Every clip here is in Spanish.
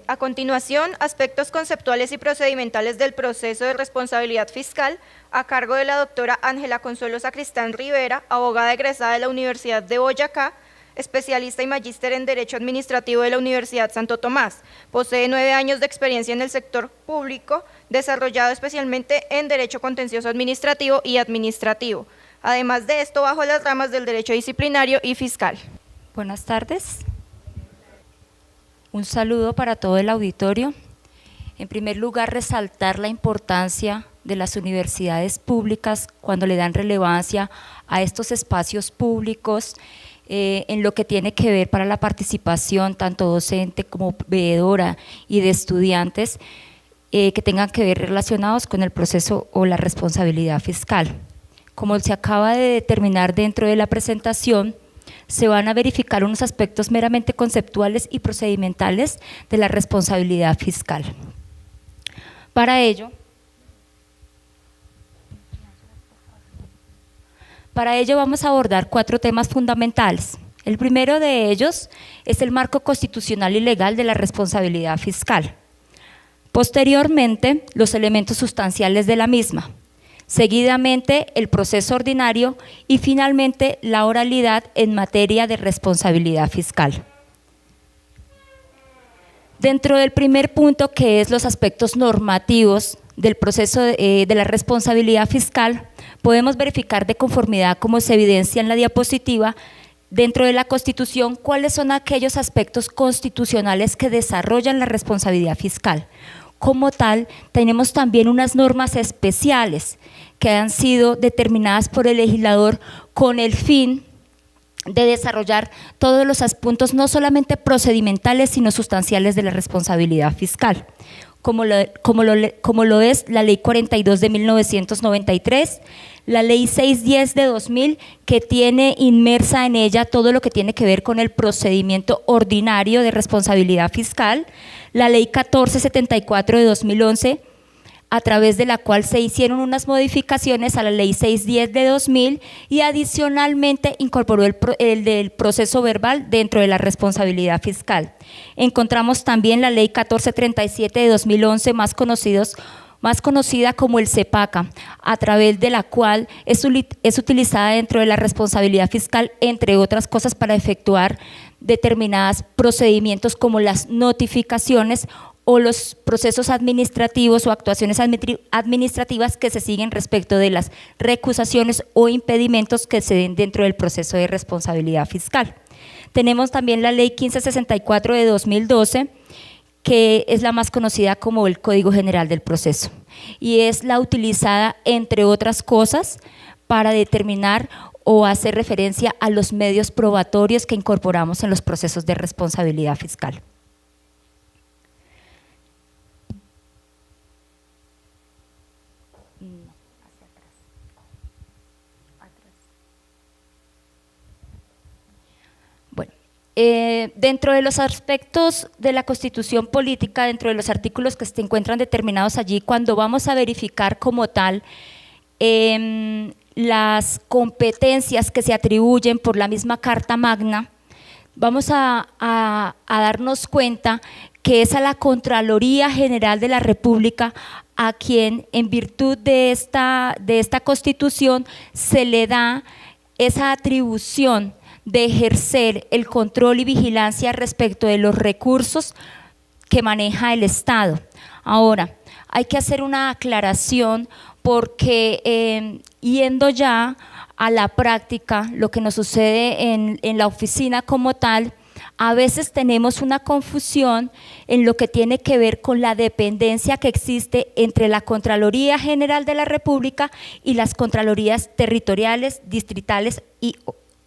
A continuación, aspectos conceptuales y procedimentales del proceso de responsabilidad fiscal a cargo de la doctora Ángela Consuelo Sacristán Rivera, abogada egresada de la Universidad de Boyacá, especialista y magíster en Derecho Administrativo de la Universidad Santo Tomás. Posee 9 años de experiencia en el sector público, desarrollado especialmente en Derecho Contencioso Administrativo y Administrativo. Además de esto, bajo las ramas del Derecho Disciplinario y Fiscal. Buenas tardes. Un saludo para todo el auditorio. En primer lugar, resaltar la importancia de las universidades públicas cuando le dan relevancia a estos espacios públicos en lo que tiene que ver para la participación tanto docente como veedora y de estudiantes que tengan que ver relacionados con el proceso o la responsabilidad fiscal. Como se acaba de determinar dentro de la presentación, se van a verificar unos aspectos meramente conceptuales y procedimentales de la responsabilidad fiscal. Para ello vamos a abordar 4 temas fundamentales. El primero de ellos es el marco constitucional y legal de la responsabilidad fiscal. Posteriormente, los elementos sustanciales de la misma. Seguidamente, el proceso ordinario y finalmente la oralidad en materia de responsabilidad fiscal. Dentro del primer punto, que es los aspectos normativos del proceso de la responsabilidad fiscal, podemos verificar de conformidad, como se evidencia en la diapositiva, dentro de la Constitución, cuáles son aquellos aspectos constitucionales que desarrollan la responsabilidad fiscal. Como tal, tenemos también unas normas especiales que han sido determinadas por el legislador con el fin de desarrollar todos los puntos, no solamente procedimentales, sino sustanciales de la responsabilidad fiscal, como lo es la Ley 42 de 1993, la Ley 610 de 2000, que tiene inmersa en ella todo lo que tiene que ver con el procedimiento ordinario de responsabilidad fiscal, la Ley 1474 de 2011, a través de la cual se hicieron unas modificaciones a la Ley 610 de 2000 y adicionalmente incorporó el del proceso verbal dentro de la responsabilidad fiscal. Encontramos también la Ley 1437 de 2011, más conocida como el CEPACA, a través de la cual es utilizada dentro de la responsabilidad fiscal, entre otras cosas, para efectuar determinados procedimientos como las notificaciones o los procesos administrativos o actuaciones administrativas que se siguen respecto de las recusaciones o impedimentos que se den dentro del proceso de responsabilidad fiscal. Tenemos también la Ley 1564 de 2012, que es la más conocida como el Código General del Proceso, y es la utilizada, entre otras cosas, para determinar o hacer referencia a los medios probatorios que incorporamos en los procesos de responsabilidad fiscal. Dentro de los aspectos de la Constitución política, dentro de los artículos que se encuentran determinados allí, cuando vamos a verificar como tal las competencias que se atribuyen por la misma Carta Magna, vamos a darnos cuenta que es a la Contraloría General de la República a quien, en virtud de esta Constitución, se le da esa atribución de ejercer el control y vigilancia respecto de los recursos que maneja el Estado. Ahora, hay que hacer una aclaración porque yendo ya a la práctica, lo que nos sucede en la oficina como tal, a veces tenemos una confusión en lo que tiene que ver con la dependencia que existe entre la Contraloría General de la República y las Contralorías territoriales, distritales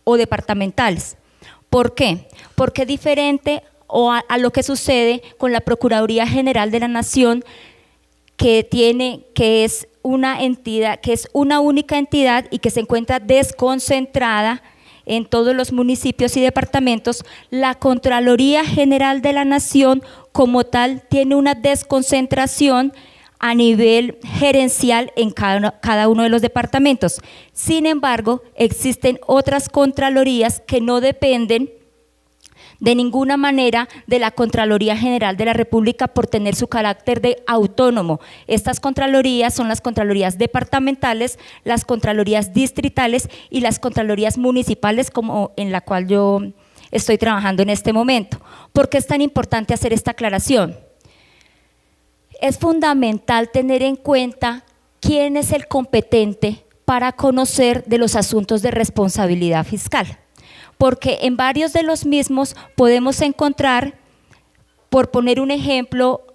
o departamentales. ¿Por qué? Porque es diferente a lo que sucede con la Procuraduría General de la Nación, que es una entidad, que es una única entidad y que se encuentra desconcentrada en todos los municipios y departamentos. La Contraloría General de la Nación como tal tiene una desconcentración a nivel gerencial en cada uno de los departamentos. Sin embargo, existen otras contralorías que no dependen de ninguna manera de la Contraloría General de la República por tener su carácter de autónomo. Estas contralorías son las contralorías departamentales, las contralorías distritales y las contralorías municipales, como en la cual yo estoy trabajando en este momento. ¿Por qué es tan importante hacer esta aclaración? Es fundamental tener en cuenta quién es el competente para conocer de los asuntos de responsabilidad fiscal, porque en varios de los mismos podemos encontrar, por poner un ejemplo,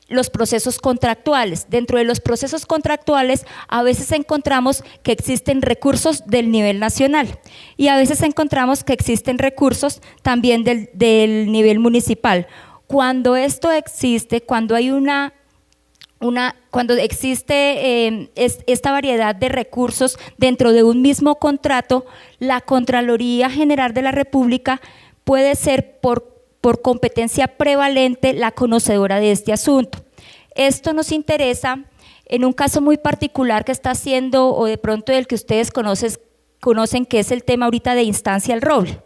los procesos contractuales. Dentro de los procesos contractuales a veces encontramos que existen recursos del nivel nacional y a veces encontramos que existen recursos también del nivel municipal. Cuando esto existe, cuando hay cuando existe esta variedad de recursos dentro de un mismo contrato, la Contraloría General de la República puede ser por competencia prevalente la conocedora de este asunto. Esto nos interesa en un caso muy particular que está haciendo, o de pronto del que ustedes conocen, que es el tema ahorita de Instancia El Roble.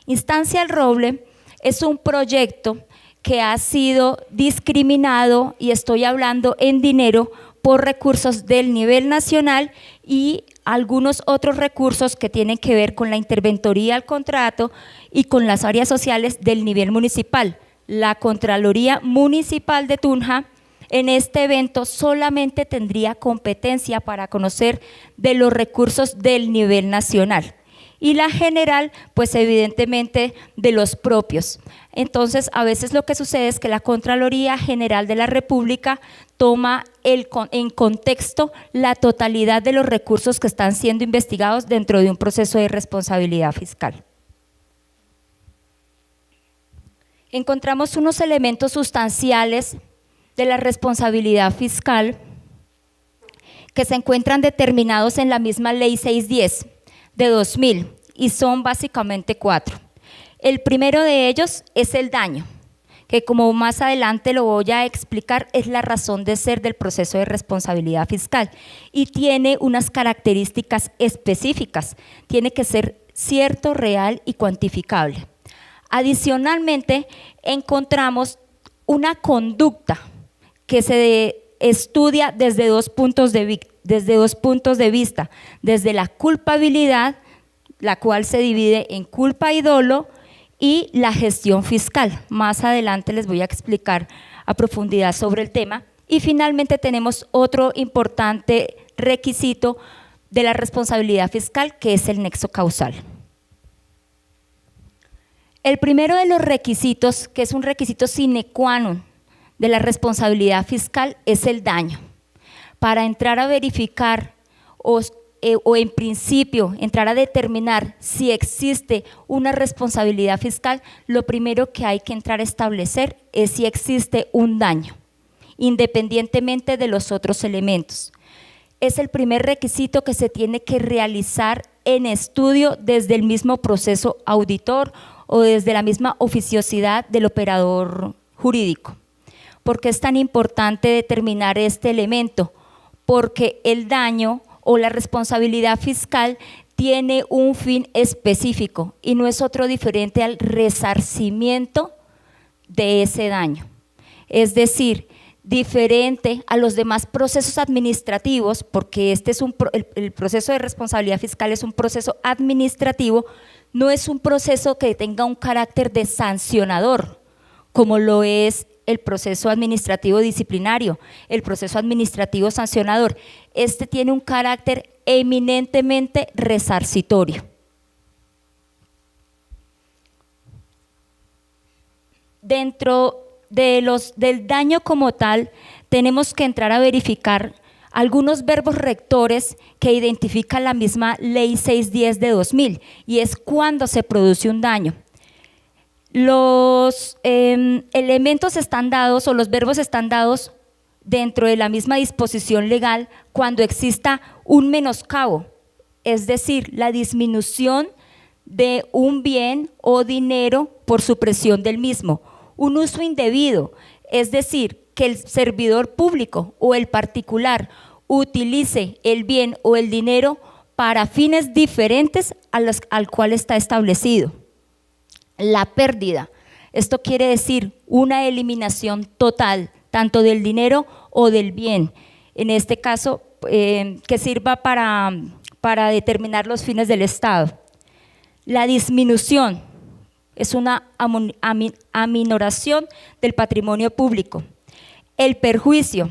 Instancia El Roble es un proyecto que ha sido discriminado, y estoy hablando en dinero, por recursos del nivel nacional y algunos otros recursos que tienen que ver con la interventoría al contrato y con las áreas sociales del nivel municipal. La Contraloría Municipal de Tunja en este evento solamente tendría competencia para conocer de los recursos del nivel nacional, y la general, pues evidentemente de los propios. Entonces, a veces lo que sucede es que la Contraloría General de la República toma en contexto la totalidad de los recursos que están siendo investigados dentro de un proceso de responsabilidad fiscal. Encontramos unos elementos sustanciales de la responsabilidad fiscal que se encuentran determinados en la misma Ley 610 de 2000, y son básicamente 4. El primero de ellos es el daño, que como más adelante lo voy a explicar, es la razón de ser del proceso de responsabilidad fiscal y tiene unas características específicas. Tiene que ser cierto, real y cuantificable. Adicionalmente, encontramos una conducta que se estudia desde dos puntos de vista, desde la culpabilidad, la cual se divide en culpa y dolo, y la gestión fiscal. Más adelante les voy a explicar a profundidad sobre el tema. Y finalmente tenemos otro importante requisito de la responsabilidad fiscal, que es el nexo causal. El primero de los requisitos, que es un requisito sine qua non de la responsabilidad fiscal, es el daño. Para entrar a verificar o en principio entrar a determinar si existe una responsabilidad fiscal, lo primero que hay que entrar a establecer es si existe un daño, independientemente de los otros elementos. Es el primer requisito que se tiene que realizar en estudio desde el mismo proceso auditor o desde la misma oficiosidad del operador jurídico. ¿Por qué es tan importante determinar este elemento? Porque el daño o la responsabilidad fiscal tiene un fin específico y no es otro diferente al resarcimiento de ese daño. Es decir, diferente a los demás procesos administrativos, porque el proceso de responsabilidad fiscal es un proceso administrativo, no es un proceso que tenga un carácter de sancionador, como lo es el proceso administrativo disciplinario, el proceso administrativo sancionador. Este tiene un carácter eminentemente resarcitorio. Dentro del daño como tal, tenemos que entrar a verificar algunos verbos rectores que identifican la misma Ley 610 de 2000, y es cuando se produce un daño. Los elementos están dados, o los verbos están dados dentro de la misma disposición legal cuando exista un menoscabo, es decir, la disminución de un bien o dinero por supresión del mismo, un uso indebido, es decir, que el servidor público o el particular utilice el bien o el dinero para fines diferentes al cual está establecido. La pérdida, esto quiere decir una eliminación total, tanto del dinero o del bien, en este caso, que sirva para determinar los fines del Estado. La disminución es una aminoración del patrimonio público. El perjuicio,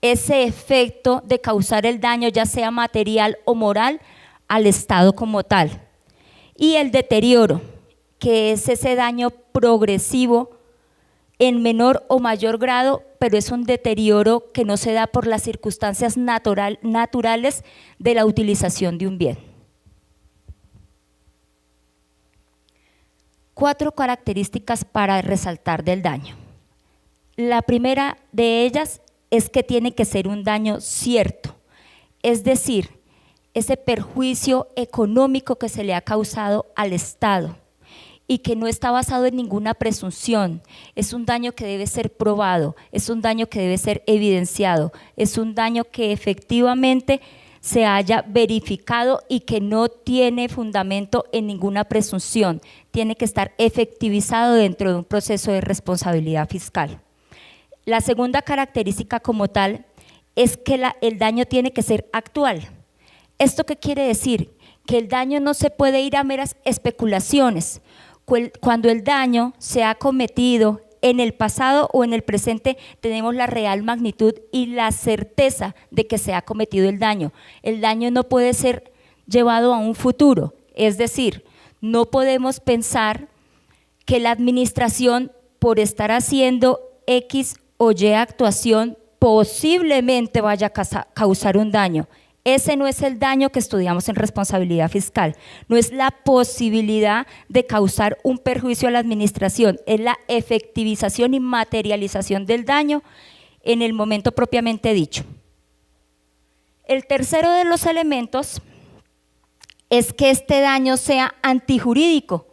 ese efecto de causar el daño, ya sea material o moral, al Estado como tal. Y el deterioro, que es ese daño progresivo en menor o mayor grado, pero es un deterioro que no se da por las circunstancias naturales de la utilización de un bien. 4 características para resaltar del daño. La primera de ellas es que tiene que ser un daño cierto, es decir, ese perjuicio económico que se le ha causado al Estado y que no está basado en ninguna presunción, es un daño que debe ser probado, es un daño que debe ser evidenciado, es un daño que efectivamente se haya verificado y que no tiene fundamento en ninguna presunción, tiene que estar efectivizado dentro de un proceso de responsabilidad fiscal. La segunda característica como tal es que el daño tiene que ser actual. ¿Esto qué quiere decir? Que el daño no se puede ir a meras especulaciones. Cuando el daño se ha cometido en el pasado o en el presente, tenemos la real magnitud y la certeza de que se ha cometido el daño. El daño no puede ser llevado a un futuro, es decir, no podemos pensar que la administración, por estar haciendo X o Y actuación, posiblemente vaya a causar un daño. Ese no es el daño que estudiamos en responsabilidad fiscal, no es la posibilidad de causar un perjuicio a la administración, es la efectivización y materialización del daño en el momento propiamente dicho. El tercero de los elementos es que este daño sea antijurídico,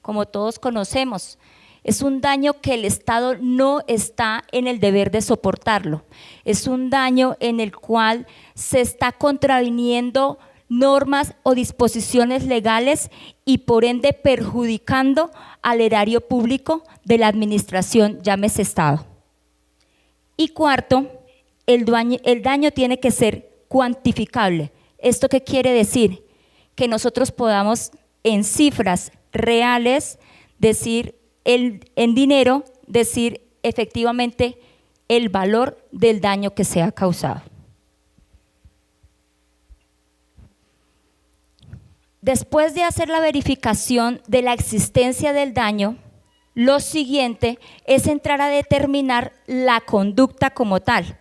como todos conocemos. Es un daño que el Estado no está en el deber de soportarlo. Es un daño en el cual se está contraviniendo normas o disposiciones legales y por ende perjudicando al erario público de la administración, llámese Estado. Y cuarto, el daño tiene que ser cuantificable. ¿Esto qué quiere decir? Que nosotros podamos en cifras reales decir en dinero, decir efectivamente el valor del daño que se ha causado. Después de hacer la verificación de la existencia del daño, lo siguiente es entrar a determinar la conducta como tal.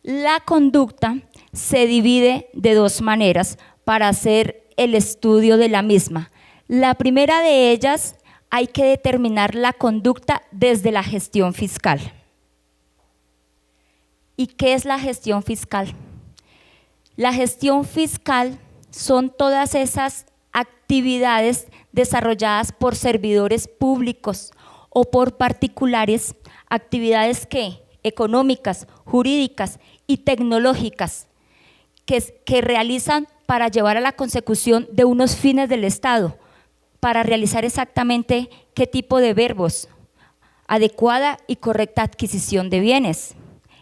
La conducta se divide de 2 maneras para hacer el estudio de la misma. La primera de ellas, hay que determinar la conducta desde la gestión fiscal. ¿Y qué es la gestión fiscal? La gestión fiscal son todas esas actividades desarrolladas por servidores públicos o por particulares, actividades económicas, jurídicas y tecnológicas que realizan para llevar a la consecución de unos fines del Estado, para realizar exactamente qué tipo de verbos: adecuada y correcta adquisición de bienes,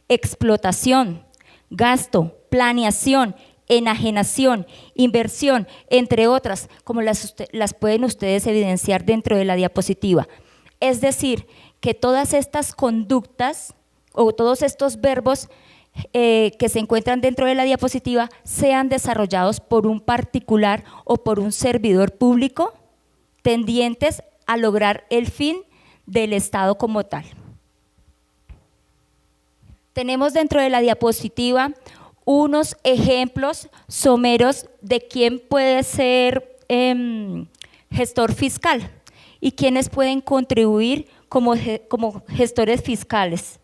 explotación, gasto, planeación, enajenación, inversión, entre otras, como las pueden ustedes evidenciar dentro de la diapositiva. Es decir, que todas estas conductas o todos estos verbos que se encuentran dentro de la diapositiva sean desarrollados por un particular o por un servidor público tendientes a lograr el fin del Estado como tal. Tenemos dentro de la diapositiva unos ejemplos someros de quién puede ser gestor fiscal y quiénes pueden contribuir como gestores fiscales.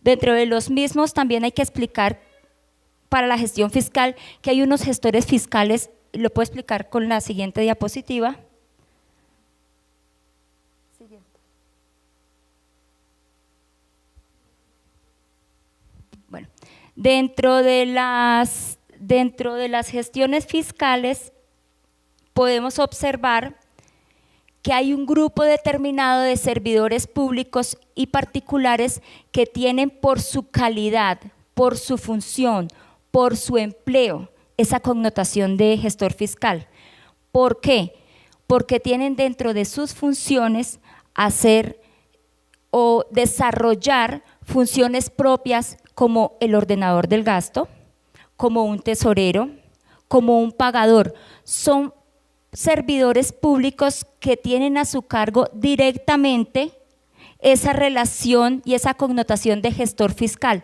Dentro de los mismos también hay que explicar para la gestión fiscal que hay unos gestores fiscales, lo puedo explicar con la siguiente diapositiva. Bueno, dentro de las gestiones fiscales podemos observar que hay un grupo determinado de servidores públicos y particulares que tienen por su calidad, por su función, por su empleo, esa connotación de gestor fiscal. ¿Por qué? Porque tienen dentro de sus funciones hacer o desarrollar funciones propias como el ordenador del gasto, como un tesorero, como un pagador. Son servidores públicos que tienen a su cargo directamente esa relación y esa connotación de gestor fiscal,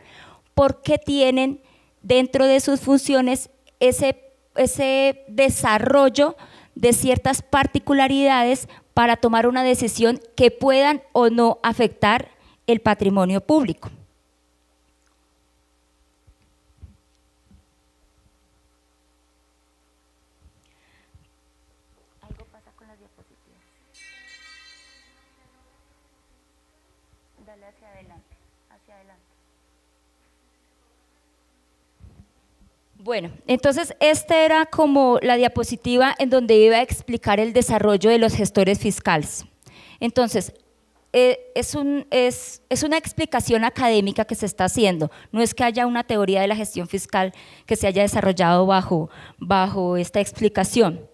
porque tienen dentro de sus funciones ese desarrollo de ciertas particularidades para tomar una decisión que puedan o no afectar el patrimonio público. Algo pasa con las diapositivas. Dale hacia adelante, hacia adelante. Bueno, entonces esta era como la diapositiva en donde iba a explicar el desarrollo de los gestores fiscales. Entonces, es una explicación académica que se está haciendo, no es que haya una teoría de la gestión fiscal que se haya desarrollado bajo esta explicación.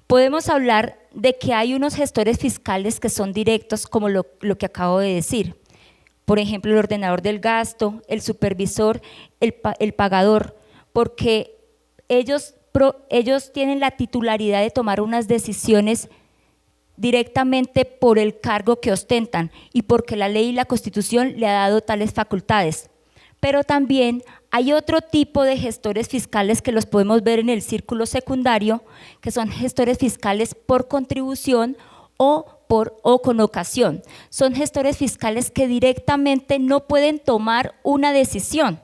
Podemos hablar de que hay unos gestores fiscales que son directos, como lo que acabo de decir. Por ejemplo, el ordenador del gasto, el supervisor, el pagador, porque ellos tienen la titularidad de tomar unas decisiones directamente por el cargo que ostentan y porque la ley y la Constitución le ha dado tales facultades. Pero también hay otro tipo de gestores fiscales que los podemos ver en el círculo secundario, que son gestores fiscales por contribución o con ocasión. Son gestores fiscales que directamente no pueden tomar una decisión,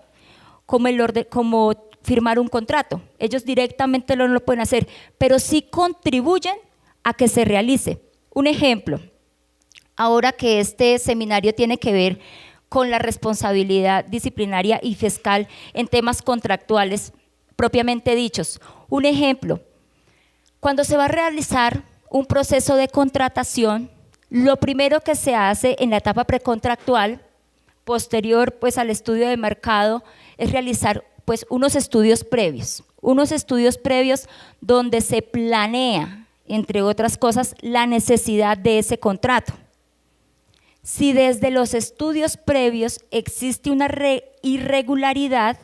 como firmar un contrato. Ellos directamente no lo pueden hacer, pero sí contribuyen a que se realice. Un ejemplo, ahora que este seminario tiene que ver con la responsabilidad disciplinaria y fiscal en temas contractuales propiamente dichos. Un ejemplo, cuando se va a realizar un proceso de contratación, lo primero que se hace en la etapa precontractual, posterior pues al estudio de mercado, es realizar pues unos estudios previos donde se planea, entre otras cosas, la necesidad de ese contrato. Si desde los estudios previos existe una irregularidad,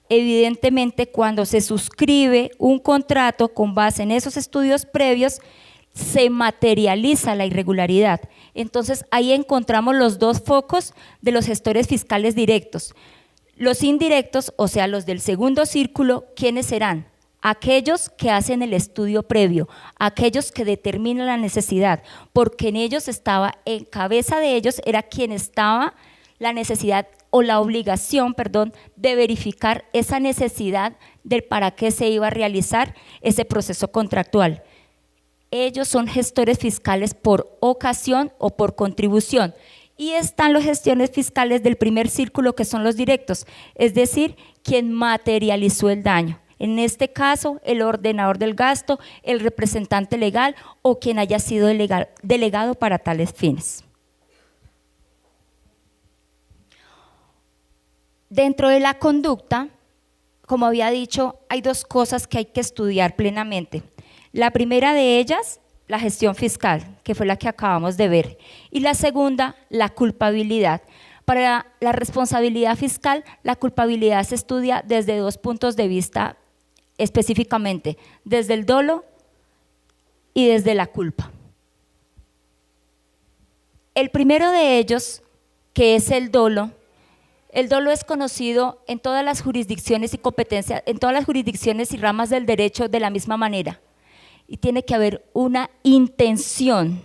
evidentemente cuando se suscribe un contrato con base en esos estudios previos, se materializa la irregularidad. Entonces ahí encontramos los dos focos de los gestores fiscales directos. Los indirectos, o sea, los del segundo círculo, ¿quiénes serán? Aquellos que hacen el estudio previo, aquellos que determinan la necesidad, porque en ellos estaba, en cabeza de ellos era quien estaba la necesidad o la obligación, perdón, de verificar esa necesidad del para qué se iba a realizar ese proceso contractual. Ellos son gestores fiscales por ocasión o por contribución. Y están los gestores fiscales del primer círculo, que son los directos, es decir, quien materializó el daño. En este caso, el ordenador del gasto, el representante legal o quien haya sido delegado para tales fines. Dentro de la conducta, como había dicho, hay dos cosas que hay que estudiar plenamente. La primera de ellas, la gestión fiscal, que fue la que acabamos de ver, y la segunda, la culpabilidad. Para la responsabilidad fiscal, la culpabilidad se estudia desde dos puntos de vista específicamente, desde el dolo y desde la culpa. El primero de ellos, que es el dolo es conocido en todas las jurisdicciones y competencias, en todas las jurisdicciones y ramas del derecho de la misma manera. Y tiene que haber una intención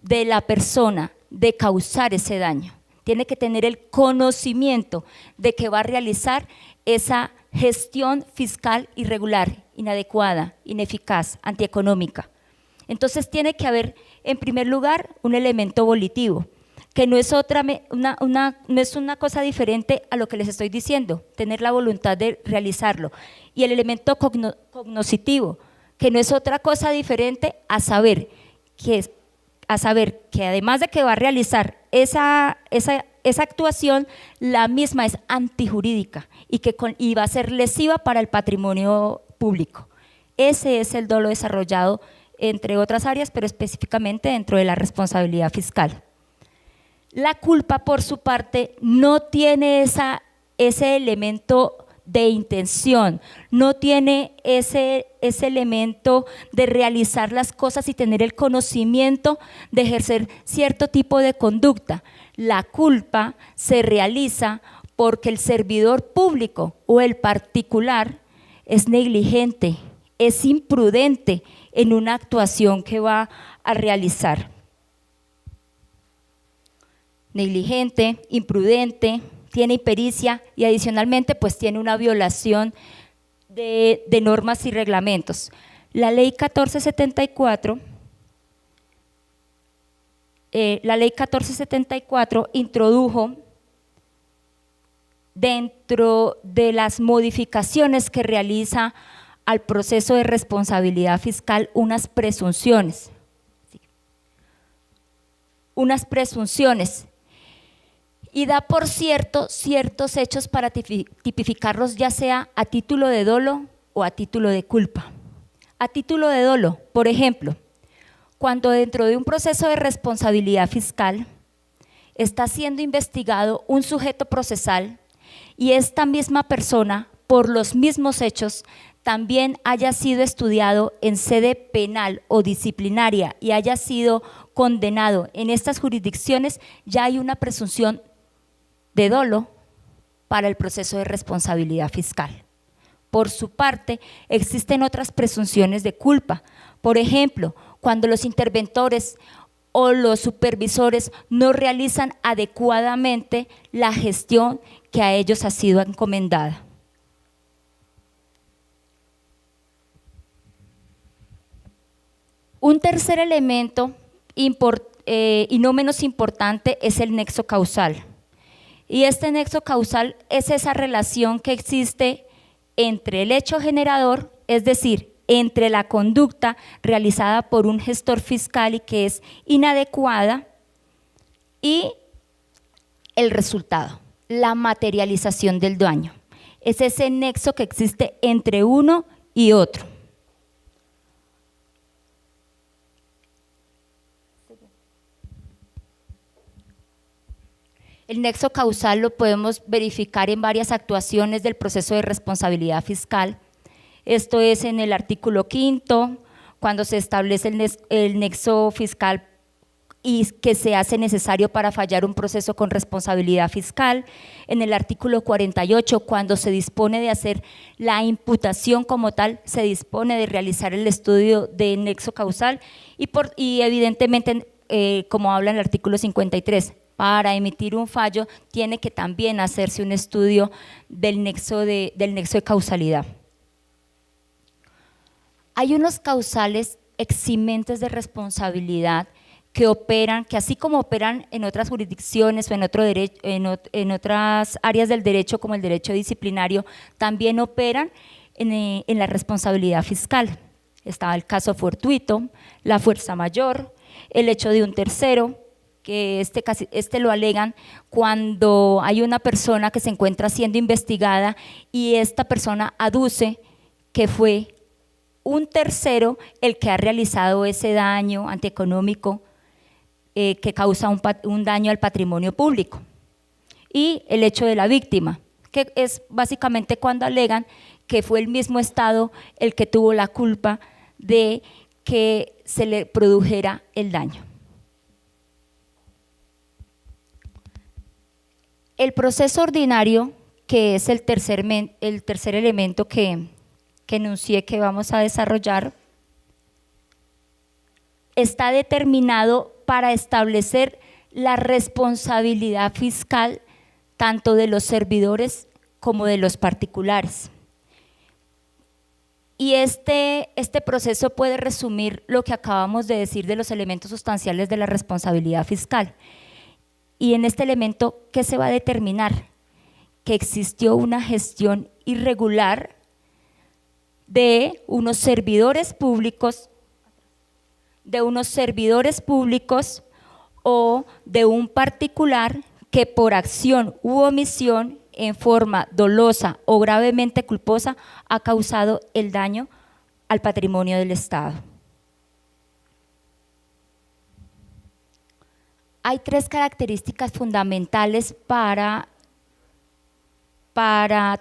de la persona de causar ese daño. Tiene que tener el conocimiento de que va a realizar esa gestión fiscal irregular, inadecuada, ineficaz, antieconómica. Entonces tiene que haber, en primer lugar, un elemento volitivo, que no es no es una cosa diferente a lo que les estoy diciendo, tener la voluntad de realizarlo. Y el elemento cognoscitivo, que no es otra cosa diferente a saber a saber que además de que va a realizar esa actuación, la misma es antijurídica y va a ser lesiva para el patrimonio público. Ese es el dolo desarrollado entre otras áreas, pero específicamente dentro de la responsabilidad fiscal. La culpa, por su parte, no tiene ese elemento de intención, no tiene ese elemento de realizar las cosas y tener el conocimiento de ejercer cierto tipo de conducta. La culpa se realiza porque el servidor público o el particular es negligente, es imprudente en una actuación que va a realizar. Negligente, imprudente, tiene impericia y adicionalmente pues tiene una violación de normas y reglamentos. La ley 1474 introdujo dentro de las modificaciones que realiza al proceso de responsabilidad fiscal unas presunciones y da por cierto ciertos hechos para tipificarlos ya sea a título de dolo o a título de culpa. A título de dolo, por ejemplo, cuando dentro de un proceso de responsabilidad fiscal está siendo investigado un sujeto procesal y esta misma persona, por los mismos hechos, también haya sido estudiado en sede penal o disciplinaria y haya sido condenado en estas jurisdicciones, ya hay una presunción de dolo para el proceso de responsabilidad fiscal. Por su parte, existen otras presunciones de culpa. Por ejemplo, cuando los interventores o los supervisores no realizan adecuadamente la gestión que a ellos ha sido encomendada. Un tercer elemento y no menos importante es el nexo causal. Y este nexo causal es esa relación que existe entre el hecho generador, es decir, entre la conducta realizada por un gestor fiscal y que es inadecuada, y el resultado, la materialización del daño. Es ese nexo que existe entre uno y otro. El nexo causal lo podemos verificar en varias actuaciones del proceso de responsabilidad fiscal. Esto es en el artículo 5, cuando se establece el nexo fiscal y que se hace necesario para fallar un proceso con responsabilidad fiscal. En el artículo 48, cuando se dispone de hacer la imputación como tal, se dispone de realizar el estudio de nexo causal y evidentemente, como habla en el artículo 53, para emitir un fallo tiene que también hacerse un estudio del nexo de causalidad. Hay unos causales eximentes de responsabilidad que operan, que así como operan en otras jurisdicciones o en otras áreas del derecho como el derecho disciplinario, también operan en la responsabilidad fiscal. Estaba el caso fortuito, la fuerza mayor, el hecho de un tercero, que este lo alegan cuando hay una persona que se encuentra siendo investigada y esta persona aduce que fue un tercero el que ha realizado ese daño antieconómico que causa un daño al patrimonio público. Y el hecho de la víctima, que es básicamente cuando alegan que fue el mismo Estado el que tuvo la culpa de que se le produjera el daño. El proceso ordinario, que es el tercer elemento que enuncié que vamos a desarrollar, está determinado para establecer la responsabilidad fiscal tanto de los servidores como de los particulares. Y este proceso puede resumir lo que acabamos de decir de los elementos sustanciales de la responsabilidad fiscal. Y en este elemento, ¿qué se va a determinar? Que existió una gestión irregular de unos servidores públicos de unos servidores públicos o de un particular que por acción u omisión en forma dolosa o gravemente culposa ha causado el daño al patrimonio del Estado. Hay tres características fundamentales para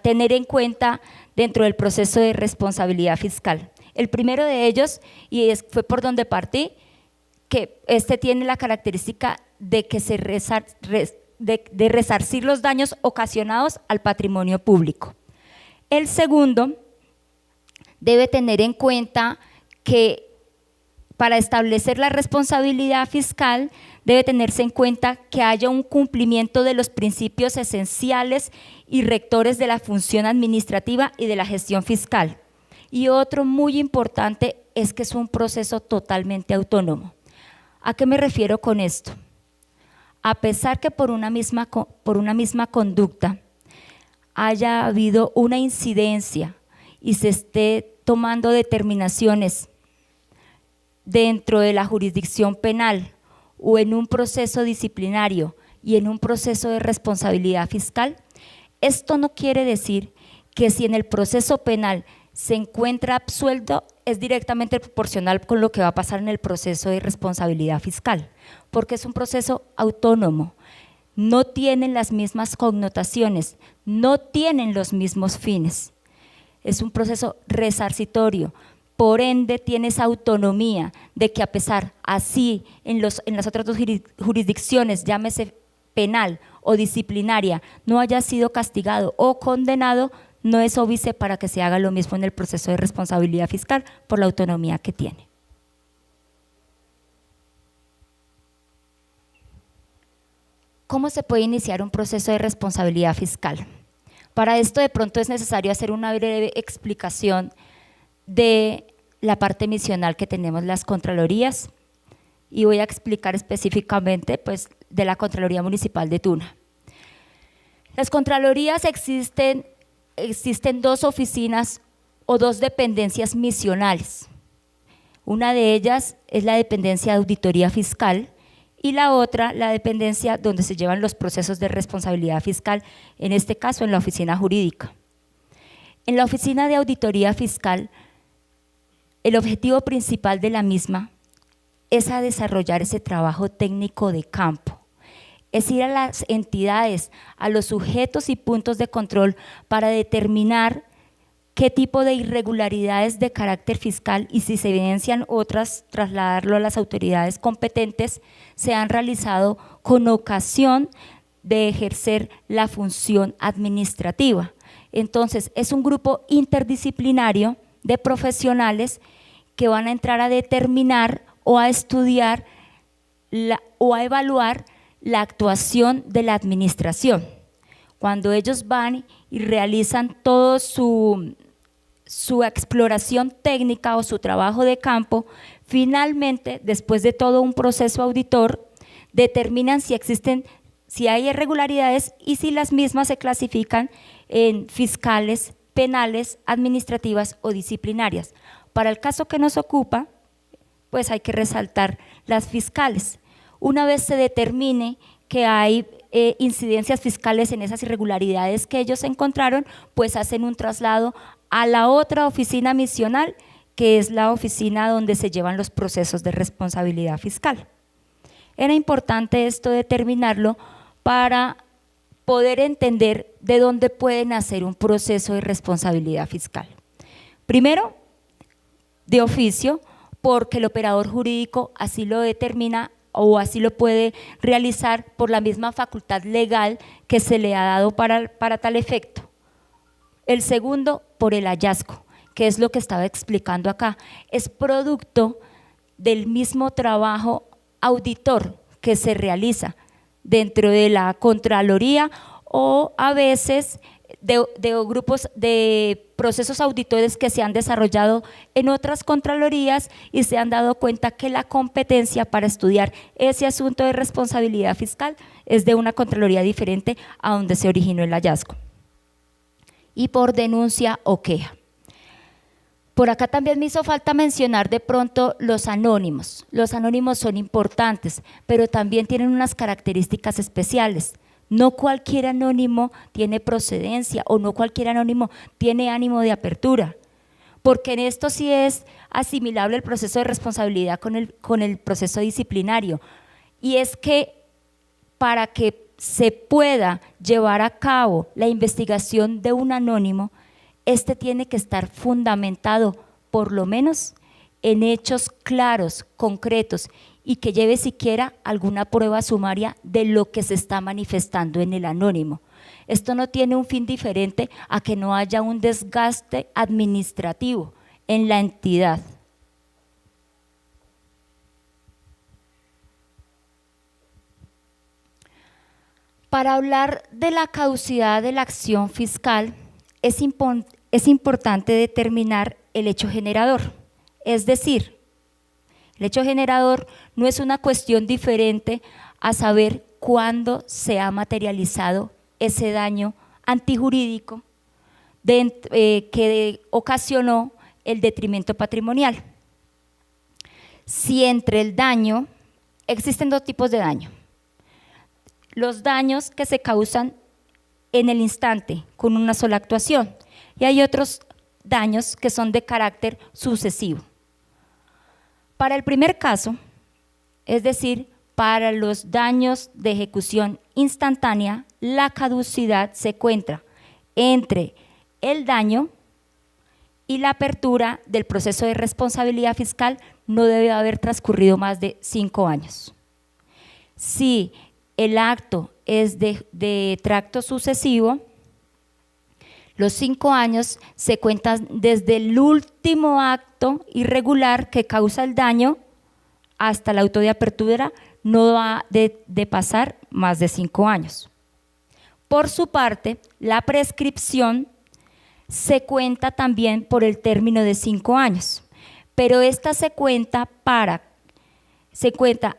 tener en cuenta dentro del proceso de responsabilidad fiscal. El primero de ellos, y fue por donde partí, que este tiene la característica de que de resarcir los daños ocasionados al patrimonio público. El segundo debe tener en cuenta que para establecer la responsabilidad fiscal debe tenerse en cuenta que haya un cumplimiento de los principios esenciales y rectores de la función administrativa y de la gestión fiscal. Y otro muy importante es que es un proceso totalmente autónomo. ¿A qué me refiero con esto? A pesar que por una misma conducta haya habido una incidencia y se esté tomando determinaciones dentro de la jurisdicción penal o en un proceso disciplinario y en un proceso de responsabilidad fiscal, esto no quiere decir que si en el proceso penal se encuentra absuelto es directamente proporcional con lo que va a pasar en el proceso de responsabilidad fiscal, porque es un proceso autónomo, no tienen las mismas connotaciones, no tienen los mismos fines, es un proceso resarcitorio. Por ende, tiene esa autonomía de que a pesar así en las otras dos jurisdicciones, llámese penal o disciplinaria, no haya sido castigado o condenado, no es óbice para que se haga lo mismo en el proceso de responsabilidad fiscal por la autonomía que tiene. ¿Cómo se puede iniciar un proceso de responsabilidad fiscal? Para esto de pronto es necesario hacer una breve explicación de la parte misional que tenemos las Contralorías y voy a explicar específicamente pues, de la Contraloría Municipal de Tuna. Las Contralorías existen dos oficinas o dos dependencias misionales. Una de ellas es la dependencia de auditoría fiscal y la otra la dependencia donde se llevan los procesos de responsabilidad fiscal, en este caso en la oficina jurídica. En la oficina de auditoría fiscal, el objetivo principal de la misma es a desarrollar ese trabajo técnico de campo, es ir a las entidades, a los sujetos y puntos de control para determinar qué tipo de irregularidades de carácter fiscal y si se evidencian otras, trasladarlo a las autoridades competentes, se han realizado con ocasión de ejercer la función administrativa. Entonces, es un grupo interdisciplinario de profesionales que van a entrar a determinar o a estudiar o a evaluar la actuación de la administración. Cuando ellos van y realizan todo su exploración técnica o su trabajo de campo, finalmente, después de todo un proceso auditor, determinan si hay irregularidades y si las mismas se clasifican en fiscales, penales, administrativas o disciplinarias. Para el caso que nos ocupa, pues hay que resaltar las fiscales. Una vez se determine que hay incidencias fiscales en esas irregularidades que ellos encontraron, pues hacen un traslado a la otra oficina misional, que es la oficina donde se llevan los procesos de responsabilidad fiscal. Era importante esto determinarlo para poder entender de dónde puede nacer un proceso de responsabilidad fiscal. Primero, de oficio, porque el operador jurídico así lo determina o así lo puede realizar por la misma facultad legal que se le ha dado para tal efecto. El segundo, por el hallazgo, que es lo que estaba explicando acá, es producto del mismo trabajo auditor que se realiza dentro de la Contraloría o a veces de grupos de procesos auditores que se han desarrollado en otras Contralorías y se han dado cuenta que la competencia para estudiar ese asunto de responsabilidad fiscal es de una Contraloría diferente a donde se originó el hallazgo. Y por denuncia o queja. Por acá también me hizo falta mencionar de pronto los anónimos. Los anónimos son importantes, pero también tienen unas características especiales. No cualquier anónimo tiene procedencia o no cualquier anónimo tiene ánimo de apertura, porque en esto sí es asimilable el proceso de responsabilidad con el proceso disciplinario. Y es que para que se pueda llevar a cabo la investigación de un anónimo, este tiene que estar fundamentado por lo menos en hechos claros, concretos, y que lleve siquiera alguna prueba sumaria de lo que se está manifestando en el anónimo. Esto no tiene un fin diferente a que no haya un desgaste administrativo en la entidad. Para hablar de la caducidad de la acción fiscal, es importante determinar el hecho generador, es decir, el hecho generador no es una cuestión diferente a saber cuándo se ha materializado ese daño antijurídico que ocasionó el detrimento patrimonial. Si entre el daño, existen dos tipos de daño: los daños que se causan en el instante con una sola actuación, y hay otros daños que son de carácter sucesivo. Para el primer caso, es decir, para los daños de ejecución instantánea, la caducidad se encuentra entre el daño y la apertura del proceso de responsabilidad fiscal. No debe haber transcurrido más de 5 años. Si el acto es de tracto sucesivo, los 5 años se cuentan desde el último acto irregular que causa el daño hasta el auto de apertura, no va de pasar más de 5 años. Por su parte, la prescripción se cuenta también por el término de 5 años, pero esta se cuenta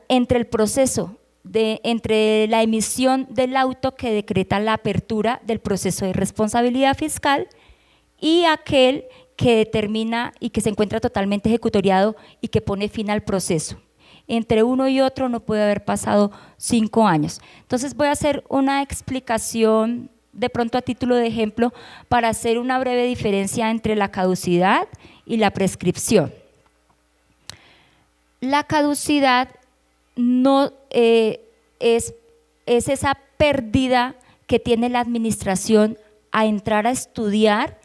entre el proceso entre la emisión del auto que decreta la apertura del proceso de responsabilidad fiscal y aquel que determina y que se encuentra totalmente ejecutoriado y que pone fin al proceso. Entre uno y otro no puede haber pasado 5 años. Entonces voy a hacer una explicación de pronto a título de ejemplo para hacer una breve diferencia entre la caducidad y la prescripción. La caducidad no es esa pérdida que tiene la administración a entrar a estudiar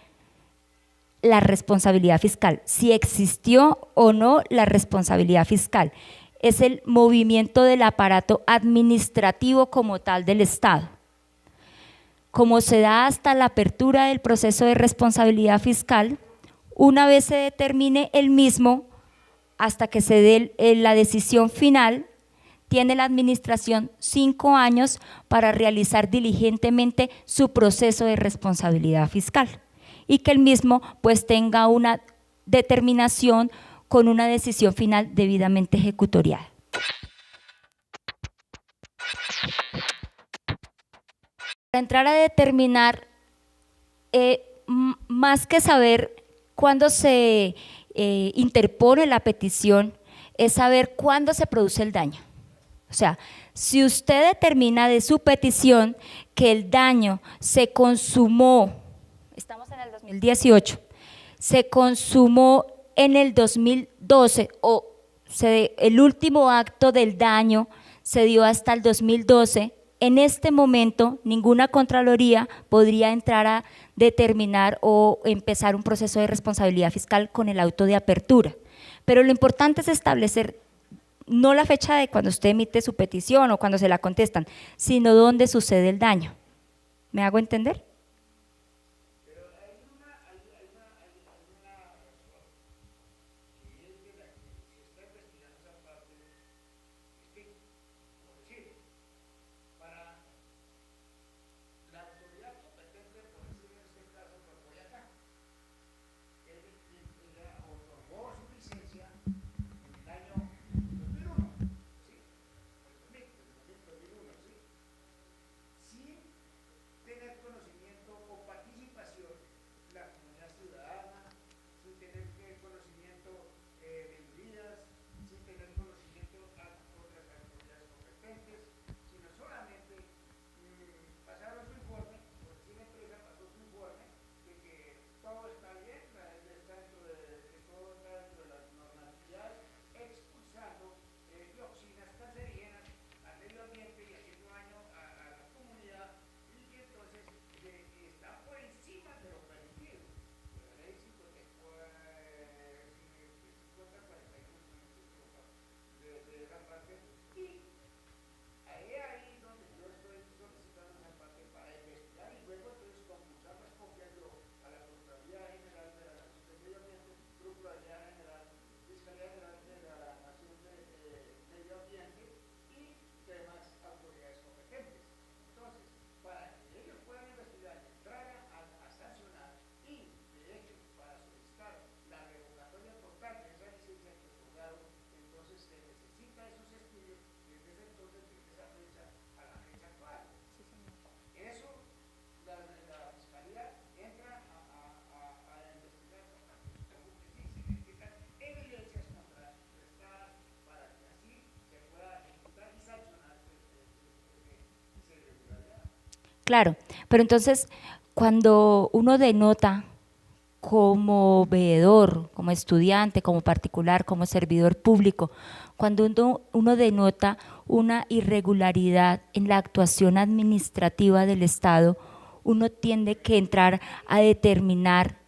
la responsabilidad fiscal, si existió o no la responsabilidad fiscal. Es el movimiento del aparato administrativo como tal del Estado. Como se da hasta la apertura del proceso de responsabilidad fiscal, una vez se determine el mismo, hasta que se dé la decisión final, tiene la administración 5 años para realizar diligentemente su proceso de responsabilidad fiscal y que el mismo pues tenga una determinación con una decisión final debidamente ejecutoriada. Para entrar a determinar, más que saber cuándo se interpone la petición, es saber cuándo se produce el daño. O sea, si usted determina de su petición que el daño se consumó, estamos en el 2018, se consumó en el 2012 o el último acto del daño se dio hasta el 2012, en este momento ninguna Contraloría podría entrar a determinar o empezar un proceso de responsabilidad fiscal con el auto de apertura. Pero lo importante es establecer no la fecha de cuando usted emite su petición o cuando se la contestan, sino dónde sucede el daño. ¿Me hago entender? Claro, pero entonces cuando uno denota como veedor, como estudiante, como particular, como servidor público, cuando uno denota una irregularidad en la actuación administrativa del Estado, uno tiene que entrar a determinar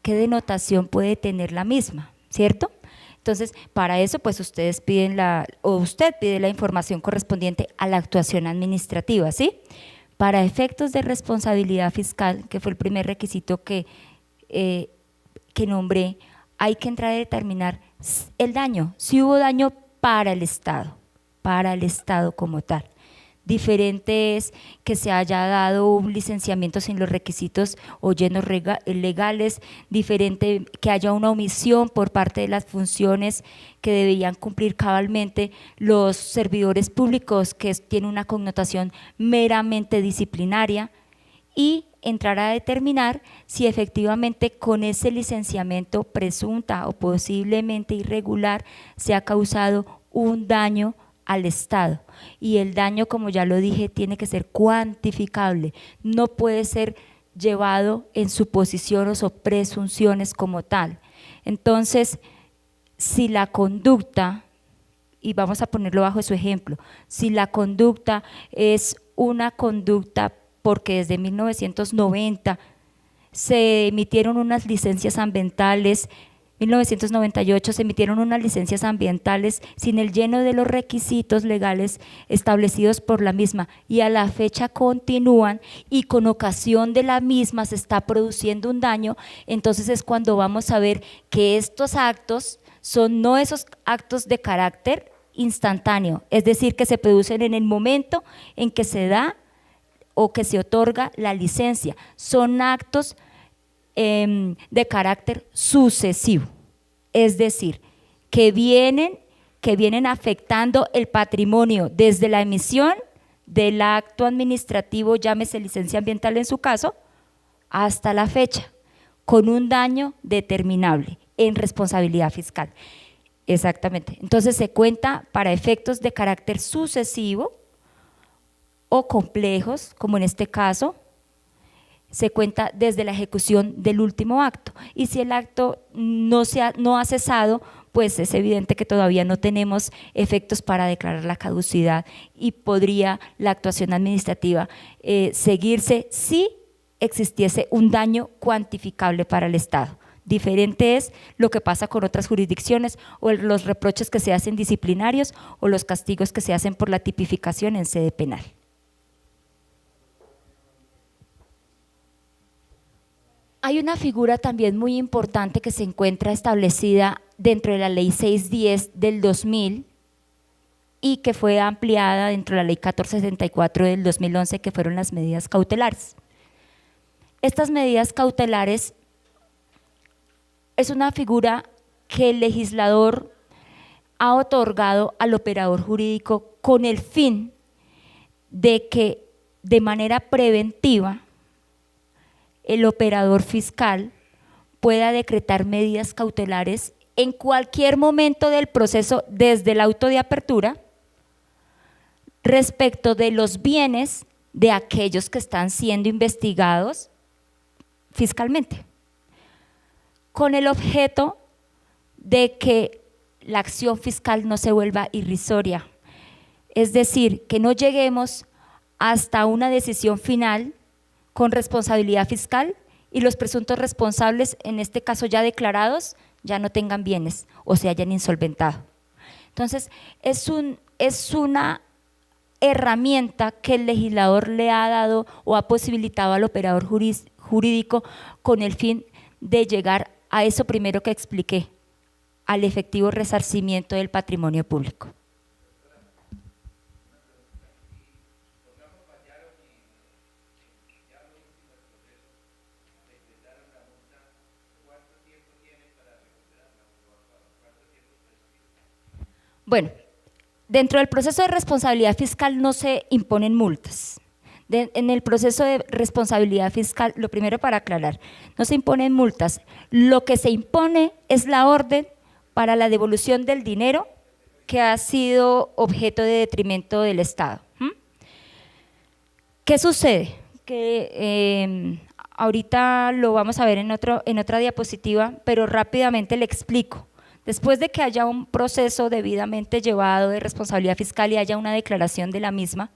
qué denotación puede tener la misma, ¿cierto? Entonces, para eso, pues ustedes piden usted pide la información correspondiente a la actuación administrativa, ¿sí? Para efectos de responsabilidad fiscal, que fue el primer requisito que nombré, hay que entrar a determinar el daño, si hubo daño para el Estado como tal. Diferente es que se haya dado un licenciamiento sin los requisitos o llenos legales, diferente que haya una omisión por parte de las funciones que debían cumplir cabalmente los servidores públicos, que tiene una connotación meramente disciplinaria, y entrar a determinar si efectivamente con ese licenciamiento presunta o posiblemente irregular se ha causado un daño al Estado, y el daño, como ya lo dije, tiene que ser cuantificable, no puede ser llevado en suposiciones o presunciones como tal. Entonces, si la conducta, y vamos a ponerlo bajo su ejemplo, si la conducta es una conducta porque desde 1990 se emitieron unas licencias ambientales, 1998 se emitieron unas licencias ambientales sin el lleno de los requisitos legales establecidos por la misma, y a la fecha continúan, y con ocasión de la misma se está produciendo un daño. Entonces es cuando vamos a ver que estos actos son no esos actos de carácter instantáneo, es decir, que se producen en el momento en que se da o que se otorga la licencia, son actos de carácter sucesivo, es decir, que vienen afectando el patrimonio desde la emisión del acto administrativo, llámese licencia ambiental en su caso, hasta la fecha, con un daño determinable en responsabilidad fiscal. Exactamente, entonces se cuenta para efectos de carácter sucesivo o complejos, como en este caso, se cuenta desde la ejecución del último acto, y si el acto no ha cesado, pues es evidente que todavía no tenemos efectos para declarar la caducidad, y podría la actuación administrativa seguirse si existiese un daño cuantificable para el Estado. Diferente es lo que pasa con otras jurisdicciones, o los reproches que se hacen disciplinarios, o los castigos que se hacen por la tipificación en sede penal. Hay una figura también muy importante que se encuentra establecida dentro de la Ley 610 del 2000 y que fue ampliada dentro de la Ley 1474 del 2011, que fueron las medidas cautelares. Estas medidas cautelares es una figura que el legislador ha otorgado al operador jurídico con el fin de que de manera preventiva el operador fiscal pueda decretar medidas cautelares en cualquier momento del proceso, desde el auto de apertura, respecto de los bienes de aquellos que están siendo investigados fiscalmente, con el objeto de que la acción fiscal no se vuelva irrisoria, es decir, que no lleguemos hasta una decisión final con responsabilidad fiscal y los presuntos responsables, en este caso ya declarados, ya no tengan bienes o se hayan insolventado. Entonces, es una herramienta que el legislador le ha dado o ha posibilitado al operador jurídico con el fin de llegar a eso primero que expliqué, al efectivo resarcimiento del patrimonio público. Bueno, dentro del proceso de responsabilidad fiscal no se imponen multas. En el proceso de responsabilidad fiscal, lo primero para aclarar, no se imponen multas, lo que se impone es la orden para la devolución del dinero que ha sido objeto de detrimento del Estado. ¿Qué sucede? que ahorita lo vamos a ver en otra diapositiva, pero rápidamente le explico. Después de que haya un proceso debidamente llevado de responsabilidad fiscal y haya una declaración de la misma,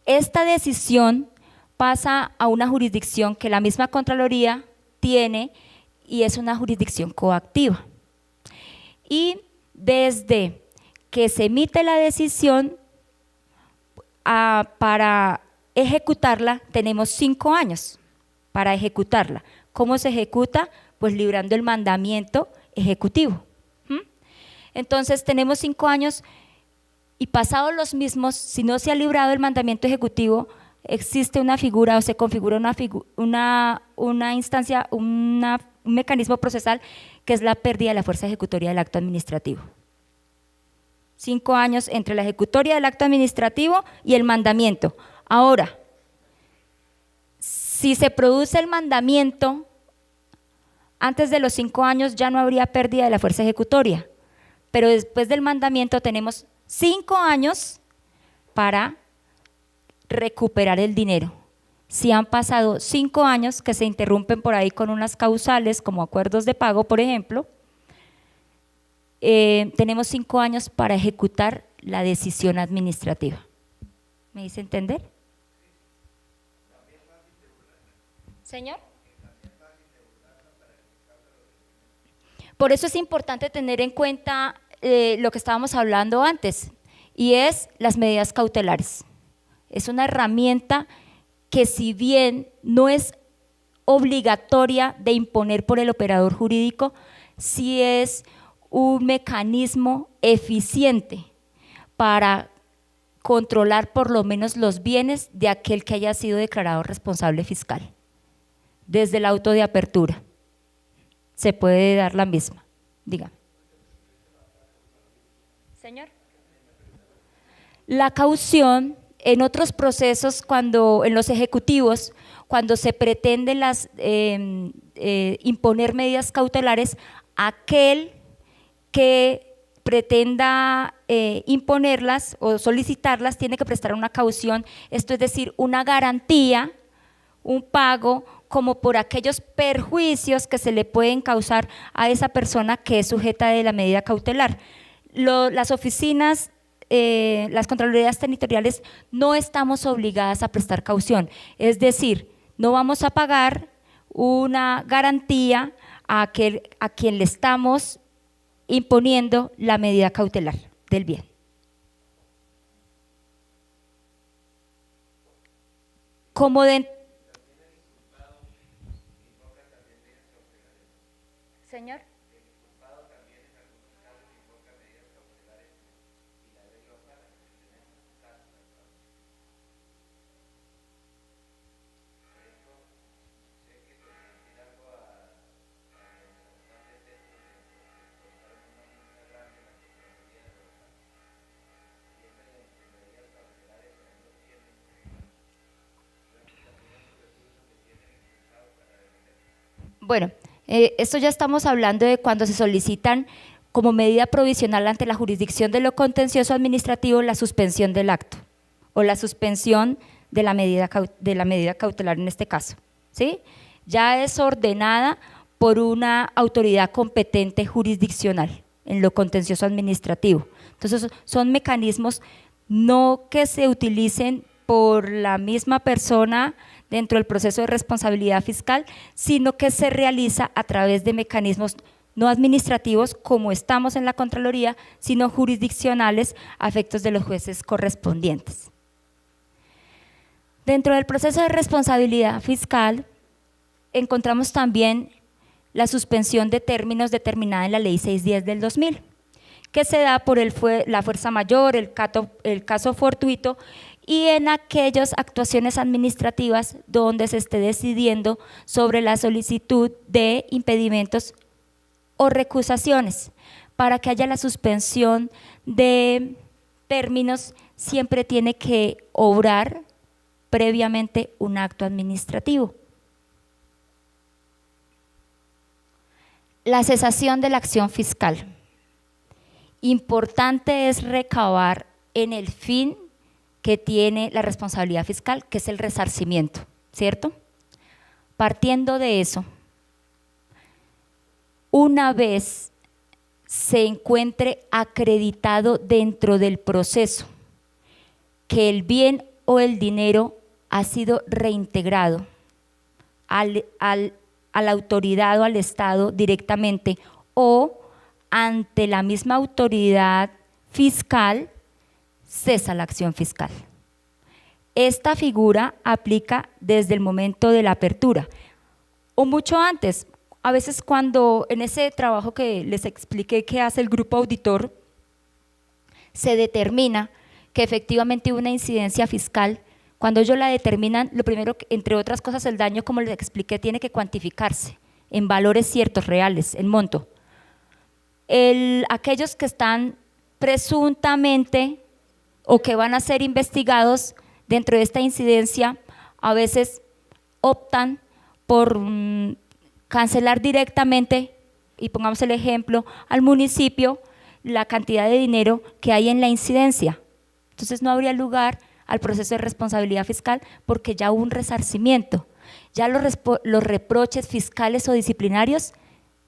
esta decisión pasa a una jurisdicción que la misma Contraloría tiene y es una jurisdicción coactiva. Y desde que se emite la decisión para ejecutarla, tenemos 5 años para ejecutarla. ¿Cómo se ejecuta? Pues librando el mandamiento ejecutivo. Entonces tenemos 5 años y pasados los mismos, si no se ha librado el mandamiento ejecutivo, existe una figura o se configura una instancia, un mecanismo procesal que es la pérdida de la fuerza ejecutoria del acto administrativo. 5 años entre la ejecutoria del acto administrativo y el mandamiento. Ahora, si se produce el mandamiento antes de los 5 años ya no habría pérdida de la fuerza ejecutoria, pero después del mandamiento tenemos 5 años para recuperar el dinero. Si han pasado 5 años que se interrumpen por ahí con unas causales como acuerdos de pago, por ejemplo, tenemos 5 años para ejecutar la decisión administrativa. ¿Me hice entender? Señor. Por eso es importante tener en cuenta lo que estábamos hablando antes, y es las medidas cautelares. Es una herramienta que, si bien no es obligatoria de imponer por el operador jurídico, sí es un mecanismo eficiente para controlar por lo menos los bienes de aquel que haya sido declarado responsable fiscal. Desde el auto de apertura se puede dar la misma. Dígame. Señor. La caución en otros procesos, en los ejecutivos, cuando se pretende imponer medidas cautelares, aquel que pretenda imponerlas o solicitarlas tiene que prestar una caución, esto es decir, una garantía, un pago como por aquellos perjuicios que se le pueden causar a esa persona que es sujeta de la medida cautelar. Las oficinas, las Contralorías Territoriales no estamos obligadas a prestar caución, es decir, no vamos a pagar una garantía a quien le estamos imponiendo la medida cautelar del bien. Como Señor. Bueno, esto ya estamos hablando de cuando se solicitan como medida provisional ante la jurisdicción de lo contencioso administrativo la suspensión del acto o la suspensión de la medida cautelar en este caso, ¿sí? Ya es ordenada por una autoridad competente jurisdiccional en lo contencioso administrativo. Entonces son mecanismos no que se utilicen por la misma persona dentro del proceso de responsabilidad fiscal, sino que se realiza a través de mecanismos no administrativos, como estamos en la Contraloría, sino jurisdiccionales a efectos de los jueces correspondientes. Dentro del proceso de responsabilidad fiscal encontramos también la suspensión de términos determinada en la Ley 610 del 2000, que se da por la fuerza mayor, el caso fortuito, y en aquellas actuaciones administrativas donde se esté decidiendo sobre la solicitud de impedimentos o recusaciones. Para que haya la suspensión de términos, siempre tiene que obrar previamente un acto administrativo. La cesación de la acción fiscal. Importante es recabar en el fin que tiene la responsabilidad fiscal, que es el resarcimiento, ¿cierto? Partiendo de eso, una vez se encuentre acreditado dentro del proceso que el bien o el dinero ha sido reintegrado a la autoridad o al Estado directamente o ante la misma autoridad fiscal, cesa la acción fiscal. Esta figura aplica desde el momento de la apertura o mucho antes. A veces cuando en ese trabajo que les expliqué que hace el grupo auditor, se determina que efectivamente hubo una incidencia fiscal. Cuando ellos la determinan, lo primero, entre otras cosas, el daño, como les expliqué, tiene que cuantificarse en valores ciertos, reales, en monto. Aquellos que están presuntamente o que van a ser investigados dentro de esta incidencia, a veces optan por cancelar directamente, y pongamos el ejemplo, al municipio la cantidad de dinero que hay en la incidencia. Entonces no habría lugar al proceso de responsabilidad fiscal porque ya hubo un resarcimiento. Ya los reproches fiscales o disciplinarios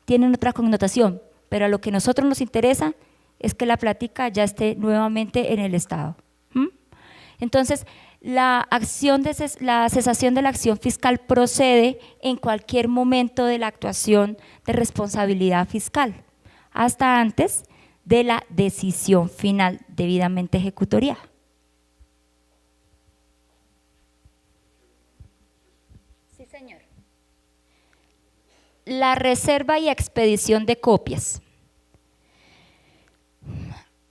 tienen otra connotación, pero a lo que a nosotros nos interesa es que la plática ya esté nuevamente en el Estado. Entonces, la cesación de la acción fiscal procede en cualquier momento de la actuación de responsabilidad fiscal, hasta antes de la decisión final debidamente ejecutoriada. Sí, señor. La reserva y expedición de copias.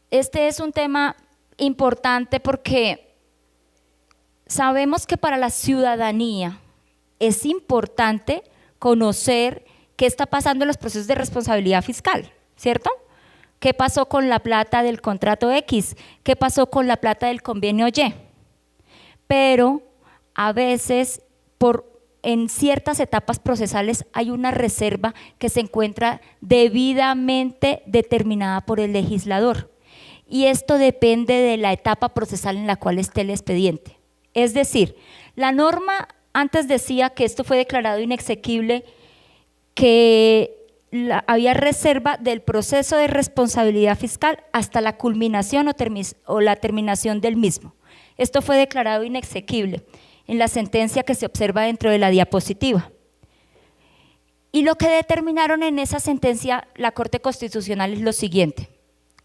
Este es un tema importante porque sabemos que para la ciudadanía es importante conocer qué está pasando en los procesos de responsabilidad fiscal, ¿cierto? ¿Qué pasó con la plata del contrato X? ¿Qué pasó con la plata del convenio Y? Pero a veces en ciertas etapas procesales hay una reserva que se encuentra debidamente determinada por el legislador y esto depende de la etapa procesal en la cual esté el expediente. Es decir, la norma antes decía que esto fue declarado inexequible, que había reserva del proceso de responsabilidad fiscal hasta la culminación o la terminación del mismo. Esto fue declarado inexequible en la sentencia que se observa dentro de la diapositiva. Y lo que determinaron en esa sentencia la Corte Constitucional es lo siguiente.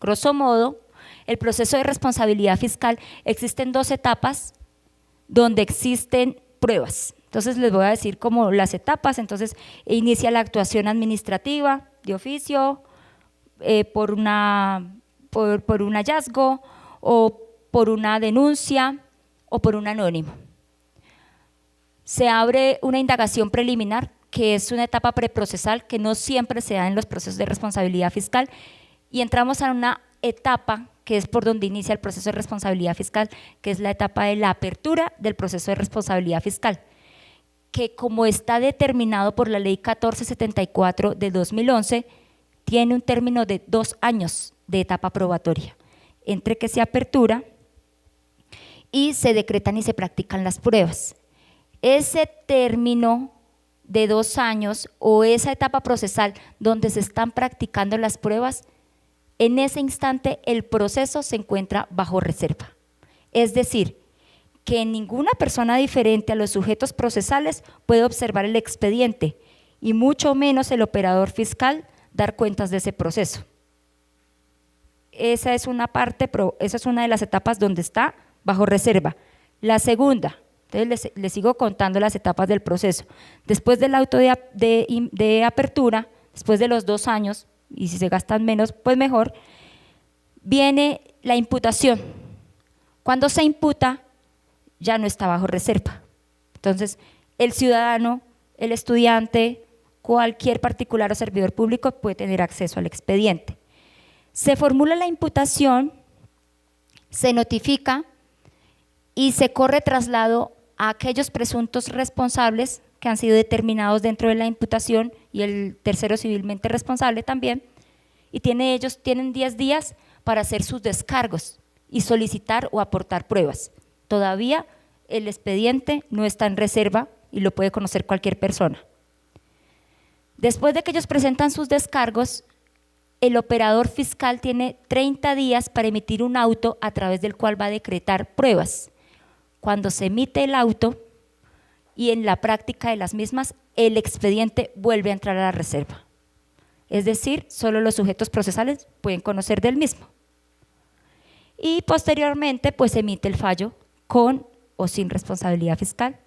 Grosso modo, el proceso de responsabilidad fiscal existen dos etapas donde existen pruebas. Entonces les voy a decir como las etapas. Entonces inicia la actuación administrativa de oficio por un hallazgo o por una denuncia o por un anónimo. Se abre una indagación preliminar que es una etapa preprocesal que no siempre se da en los procesos de responsabilidad fiscal y entramos a una etapa que es por donde inicia el proceso de responsabilidad fiscal, que es la etapa de la apertura del proceso de responsabilidad fiscal, que como está determinado por la Ley 1474 de 2011, tiene un término de 2 años de etapa probatoria, entre que se apertura y se decretan y se practican las pruebas. Ese término de 2 años o esa etapa procesal donde se están practicando las pruebas, en ese instante el proceso se encuentra bajo reserva. Es decir, que ninguna persona diferente a los sujetos procesales puede observar el expediente y mucho menos el operador fiscal dar cuentas de ese proceso. Esa es una parte, esa es una de las etapas donde está bajo reserva. La segunda, entonces les sigo contando las etapas del proceso. Después del auto de apertura, después de los 2 años, y si se gastan menos, pues mejor, viene la imputación. Cuando se imputa, ya no está bajo reserva. Entonces, el ciudadano, el estudiante, cualquier particular o servidor público puede tener acceso al expediente. Se formula la imputación, se notifica y se corre traslado a aquellos presuntos responsables que han sido determinados dentro de la imputación y el tercero civilmente responsable también, y ellos tienen 10 días para hacer sus descargos y solicitar o aportar pruebas. Todavía el expediente no está en reserva y lo puede conocer cualquier persona. Después de que ellos presentan sus descargos, el operador fiscal tiene 30 días para emitir un auto a través del cual va a decretar pruebas. Cuando se emite el auto y en la práctica de las mismas, el expediente vuelve a entrar a la reserva. Es decir, solo los sujetos procesales pueden conocer del mismo. Y posteriormente, pues emite el fallo con o sin responsabilidad fiscal,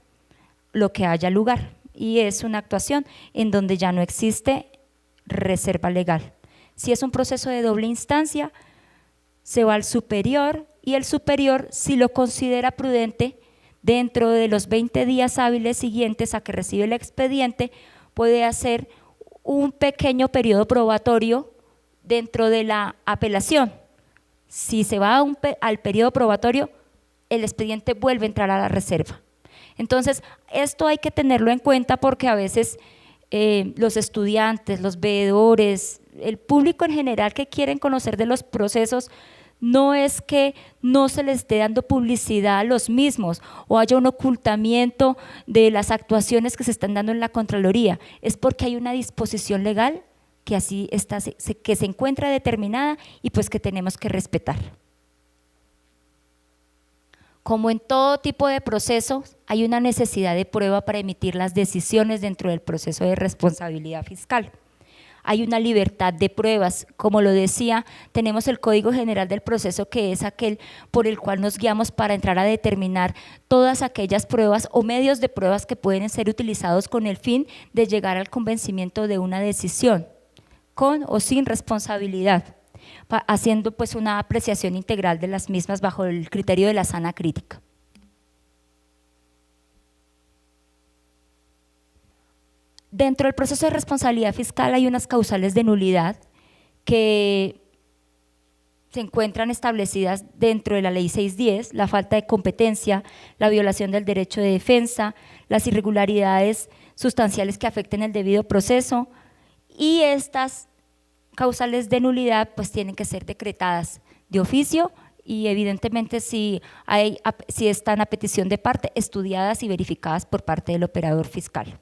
lo que haya lugar. Y es una actuación en donde ya no existe reserva legal. Si es un proceso de doble instancia, se va al superior y el superior, si lo considera prudente, dentro de los 20 días hábiles siguientes a que recibe el expediente, puede hacer un pequeño periodo probatorio dentro de la apelación. Si se va al periodo probatorio, el expediente vuelve a entrar a la reserva. Entonces, esto hay que tenerlo en cuenta porque a veces los estudiantes, los veedores, el público en general que quieren conocer de los procesos, no es que no se les esté dando publicidad a los mismos o haya un ocultamiento de las actuaciones que se están dando en la Contraloría, es porque hay una disposición legal que así está, que se encuentra determinada y pues que tenemos que respetar. Como en todo tipo de procesos, hay una necesidad de prueba para emitir las decisiones dentro del proceso de responsabilidad fiscal. Hay una libertad de pruebas, como lo decía, tenemos el Código General del Proceso, que es aquel por el cual nos guiamos para entrar a determinar todas aquellas pruebas o medios de pruebas que pueden ser utilizados con el fin de llegar al convencimiento de una decisión, con o sin responsabilidad, haciendo pues una apreciación integral de las mismas bajo el criterio de la sana crítica. Dentro del proceso de responsabilidad fiscal hay unas causales de nulidad que se encuentran establecidas dentro de la Ley 610, la falta de competencia, la violación del derecho de defensa, las irregularidades sustanciales que afecten el debido proceso, y estas causales de nulidad pues tienen que ser decretadas de oficio y evidentemente si están a petición de parte, estudiadas y verificadas por parte del operador fiscal.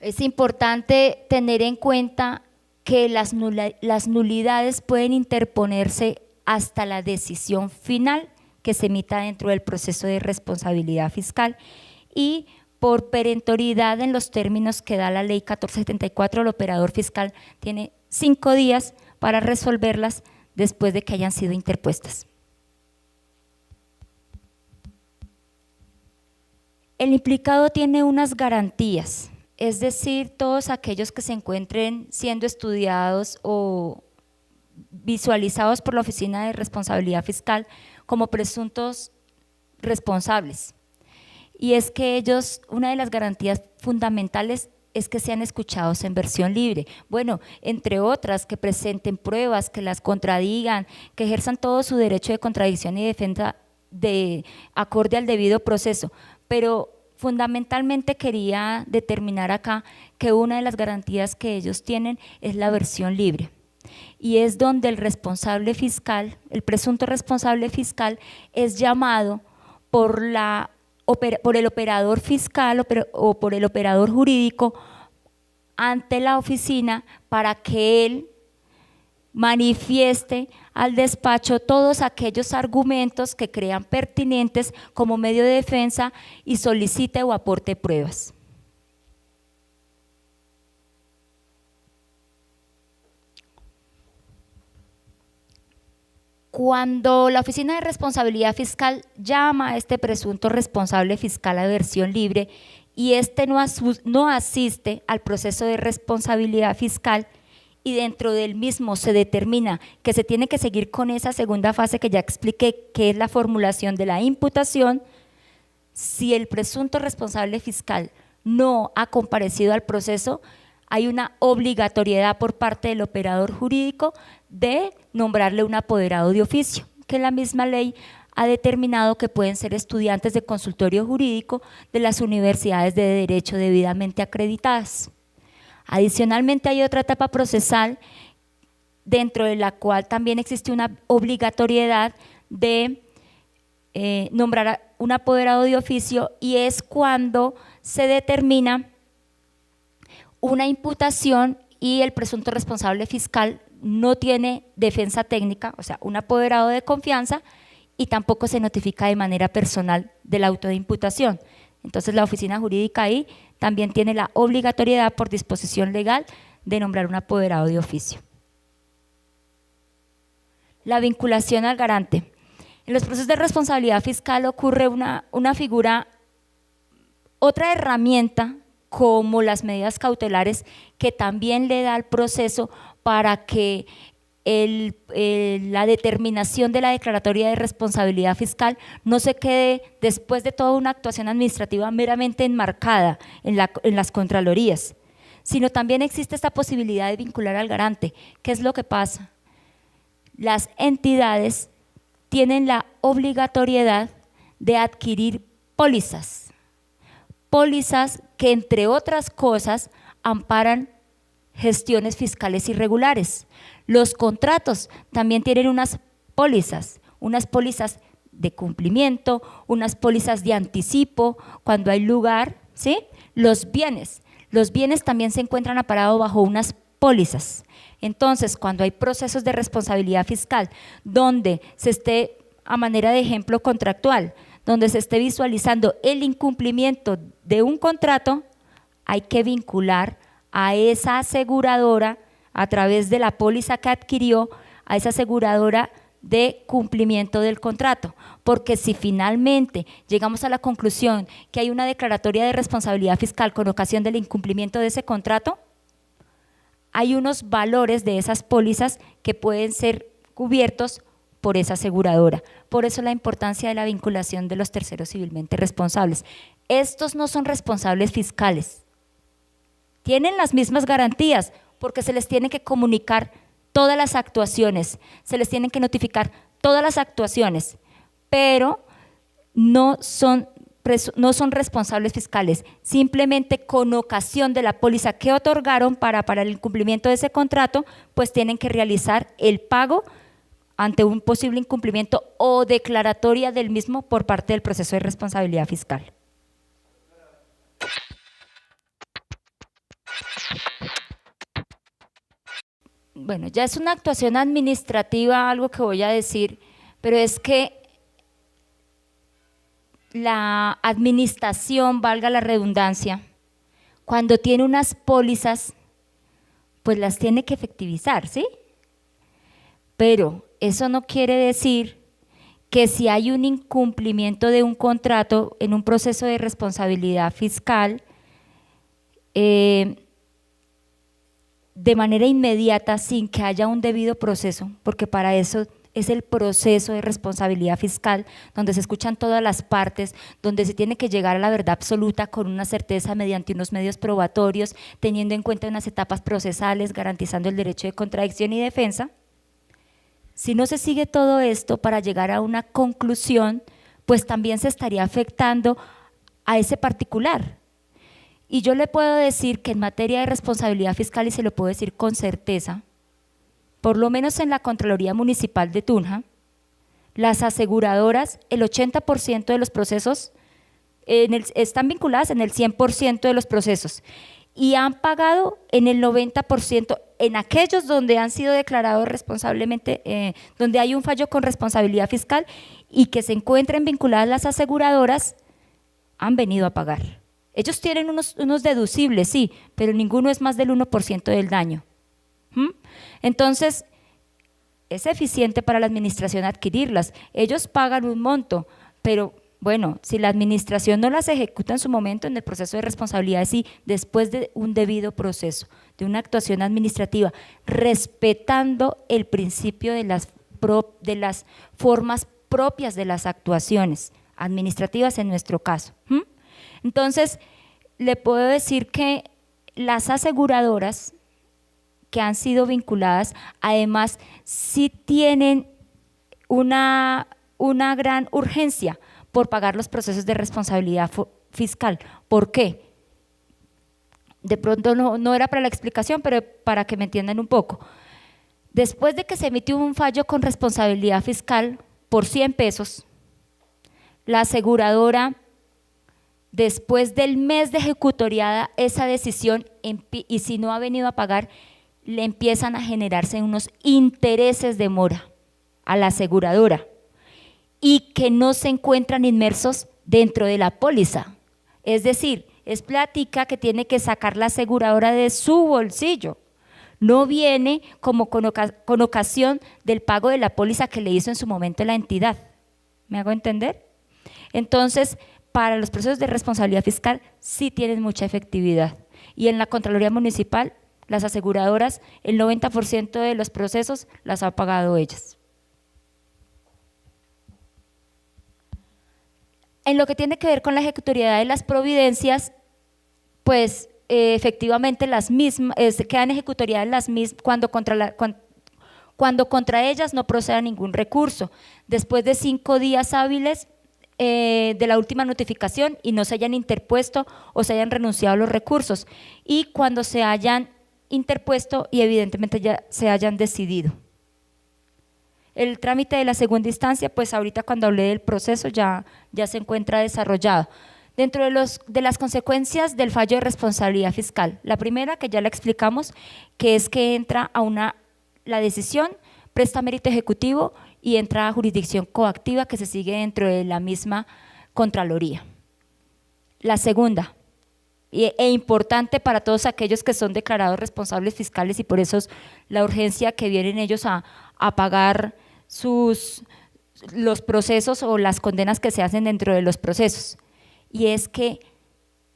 Es importante tener en cuenta que las nulidades pueden interponerse hasta la decisión final que se emita dentro del proceso de responsabilidad fiscal y por perentoriedad en los términos que da la Ley 1474, el operador fiscal tiene 5 días para resolverlas después de que hayan sido interpuestas. El implicado tiene unas garantías, es decir, todos aquellos que se encuentren siendo estudiados o visualizados por la Oficina de Responsabilidad Fiscal como presuntos responsables. Y es que ellos, una de las garantías fundamentales es que sean escuchados en versión libre. Bueno, entre otras, que presenten pruebas, que las contradigan, que ejerzan todo su derecho de contradicción y defensa acorde al debido proceso. Pero fundamentalmente quería determinar acá que una de las garantías que ellos tienen es la versión libre. Y es donde el responsable fiscal, el presunto responsable fiscal, es llamado por el operador fiscal o por el operador jurídico ante la oficina para que él manifieste al despacho todos aquellos argumentos que crean pertinentes como medio de defensa y solicite o aporte pruebas. Cuando la Oficina de Responsabilidad Fiscal llama a este presunto responsable fiscal a versión libre y este no asiste al proceso de responsabilidad fiscal y dentro del mismo se determina que se tiene que seguir con esa segunda fase que ya expliqué, que es la formulación de la imputación, si el presunto responsable fiscal no ha comparecido al proceso, hay una obligatoriedad por parte del operador jurídico de nombrarle un apoderado de oficio, que la misma ley ha determinado que pueden ser estudiantes de consultorio jurídico de las universidades de derecho debidamente acreditadas. Adicionalmente hay otra etapa procesal dentro de la cual también existe una obligatoriedad de nombrar a un apoderado de oficio, y es cuando se determina una imputación y el presunto responsable fiscal no tiene defensa técnica, o sea, un apoderado de confianza, y tampoco se notifica de manera personal del auto de imputación. Entonces la oficina jurídica ahí también tiene la obligatoriedad por disposición legal de nombrar un apoderado de oficio. La vinculación al garante. En los procesos de responsabilidad fiscal ocurre una figura, otra herramienta como las medidas cautelares, que también le da al proceso para que la determinación de la declaratoria de responsabilidad fiscal no se quede después de toda una actuación administrativa meramente enmarcada en las contralorías, sino también existe esta posibilidad de vincular al garante. ¿Qué es lo que pasa? Las entidades tienen la obligatoriedad de adquirir pólizas que, entre otras cosas, amparan gestiones fiscales irregulares. Los contratos también tienen unas pólizas de cumplimiento, unas pólizas de anticipo cuando hay lugar, ¿sí? Los bienes también se encuentran amparados bajo unas pólizas. Entonces, cuando hay procesos de responsabilidad fiscal donde se esté, a manera de ejemplo contractual, donde se esté visualizando el incumplimiento de un contrato, hay que vincular a esa aseguradora a través de la póliza que adquirió, a esa aseguradora de cumplimiento del contrato, porque si finalmente llegamos a la conclusión que hay una declaratoria de responsabilidad fiscal con ocasión del incumplimiento de ese contrato, hay unos valores de esas pólizas que pueden ser cubiertos por esa aseguradora. Por eso la importancia de la vinculación de los terceros civilmente responsables. Estos no son responsables fiscales, tienen las mismas garantías porque se les tiene que comunicar todas las actuaciones, se les tienen que notificar todas las actuaciones, pero no son responsables fiscales, simplemente con ocasión de la póliza que otorgaron para el incumplimiento de ese contrato, pues tienen que realizar el pago ante un posible incumplimiento o declaratoria del mismo por parte del proceso de responsabilidad fiscal. Bueno, ya es una actuación administrativa algo que voy a decir, pero es que la administración, valga la redundancia, cuando tiene unas pólizas, pues las tiene que efectivizar, ¿sí? Pero eso no quiere decir que si hay un incumplimiento de un contrato en un proceso de responsabilidad fiscal, de manera inmediata, sin que haya un debido proceso, porque para eso es el proceso de responsabilidad fiscal, donde se escuchan todas las partes, donde se tiene que llegar a la verdad absoluta con una certeza mediante unos medios probatorios, teniendo en cuenta unas etapas procesales, garantizando el derecho de contradicción y defensa. Si no se sigue todo esto para llegar a una conclusión, pues también se estaría afectando a ese particular. Y yo le puedo decir que en materia de responsabilidad fiscal, y se lo puedo decir con certeza, por lo menos en la Contraloría Municipal de Tunja, las aseguradoras, el 80% de los procesos están vinculadas en el 100% de los procesos y han pagado en el 90% en aquellos donde han sido declarados responsablemente, donde hay un fallo con responsabilidad fiscal y que se encuentren vinculadas las aseguradoras, han venido a pagar. Ellos tienen unos deducibles, sí, pero ninguno es más del 1% del daño. Entonces, es eficiente para la administración adquirirlas. Ellos pagan un monto, pero bueno, si la administración no las ejecuta en su momento en el proceso de responsabilidad, sí, después de un debido proceso, de una actuación administrativa, respetando el principio de las formas propias de las actuaciones administrativas en nuestro caso. Entonces, le puedo decir que las aseguradoras que han sido vinculadas, además, sí tienen una gran urgencia por pagar los procesos de responsabilidad fiscal. ¿Por qué? De pronto no era para la explicación, pero para que me entiendan un poco. Después de que se emitió un fallo con responsabilidad fiscal por 100 pesos, la aseguradora, después del mes de ejecutoriada esa decisión, y si no ha venido a pagar, le empiezan a generarse unos intereses de mora a la aseguradora y que no se encuentran inmersos dentro de la póliza. Es decir, es plática que tiene que sacar la aseguradora de su bolsillo. No viene como con ocasión del pago de la póliza que le hizo en su momento la entidad. ¿Me hago entender? Entonces, para los procesos de responsabilidad fiscal sí tienen mucha efectividad. Y en la Contraloría Municipal, las aseguradoras, el 90% de los procesos las ha pagado ellas. En lo que tiene que ver con la ejecutoriedad de las providencias, pues efectivamente las mismas, quedan ejecutoriadas las mismas cuando contra ellas no proceda ningún recurso, después de 5 días hábiles de la última notificación y no se hayan interpuesto o se hayan renunciado a los recursos, y cuando se hayan interpuesto y evidentemente ya se hayan decidido. El trámite de la segunda instancia, pues ahorita cuando hablé del proceso ya se encuentra desarrollado. Dentro de las consecuencias del fallo de responsabilidad fiscal, la primera que ya la explicamos, que es que entra la decisión, presta mérito ejecutivo y entra a jurisdicción coactiva que se sigue dentro de la misma Contraloría. La segunda, e importante para todos aquellos que son declarados responsables fiscales y por eso es la urgencia que vienen ellos a pagar los procesos o las condenas que se hacen dentro de los procesos, y es que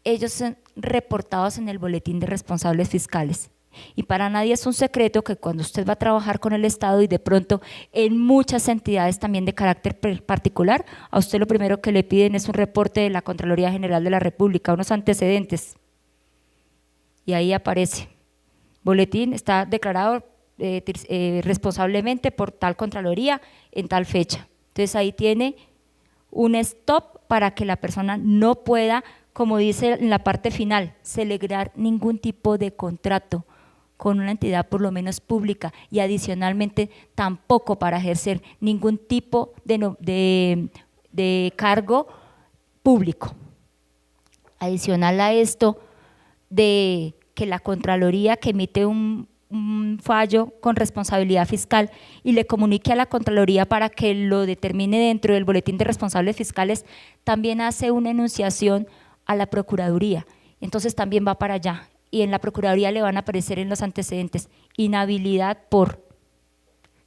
ellos son reportados en el boletín de responsables fiscales. Y para nadie es un secreto que cuando usted va a trabajar con el Estado y de pronto en muchas entidades también de carácter particular, a usted lo primero que le piden es un reporte de la Contraloría General de la República, unos antecedentes, y ahí aparece, boletín está declarado responsablemente por tal Contraloría en tal fecha. Entonces ahí tiene un stop para que la persona no pueda, como dice en la parte final, celebrar ningún tipo de contrato con una entidad por lo menos pública, y adicionalmente tampoco para ejercer ningún tipo de cargo público. Adicional a esto, de que la Contraloría que emite un fallo con responsabilidad fiscal y le comunique a la Contraloría para que lo determine dentro del boletín de responsables fiscales, también hace una enunciación a la Procuraduría, entonces también va para allá, y en la Procuraduría le van a aparecer en los antecedentes inhabilidad por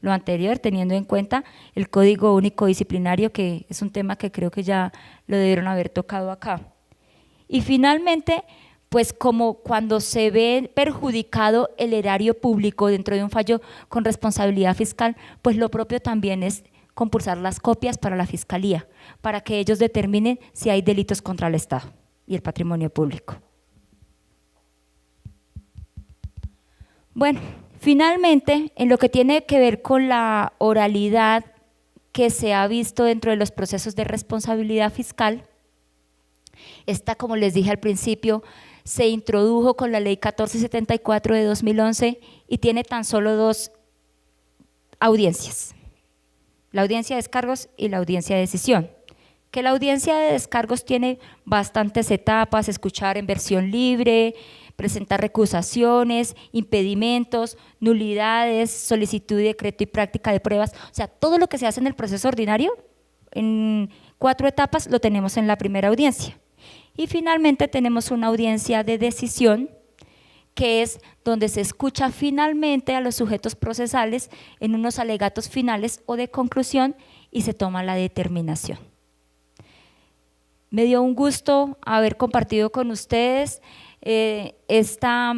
lo anterior, teniendo en cuenta el Código Único Disciplinario, que es un tema que creo que ya lo debieron haber tocado acá. Y finalmente, pues como cuando se ve perjudicado el erario público dentro de un fallo con responsabilidad fiscal, pues lo propio también es compulsar las copias para la Fiscalía, para que ellos determinen si hay delitos contra el Estado y el patrimonio público. Bueno, finalmente, en lo que tiene que ver con la oralidad que se ha visto dentro de los procesos de responsabilidad fiscal, esta, como les dije al principio, se introdujo con la ley 1474 de 2011 y tiene tan solo 2 audiencias, la audiencia de descargos y la audiencia de decisión. Que la audiencia de descargos tiene bastantes etapas: escuchar en versión libre, presentar recusaciones, impedimentos, nulidades, solicitud de decreto y práctica de pruebas, o sea, todo lo que se hace en el proceso ordinario, en 4 etapas lo tenemos en la primera audiencia. Y finalmente tenemos una audiencia de decisión, que es donde se escucha finalmente a los sujetos procesales en unos alegatos finales o de conclusión y se toma la determinación. Me dio un gusto haber compartido con ustedes esta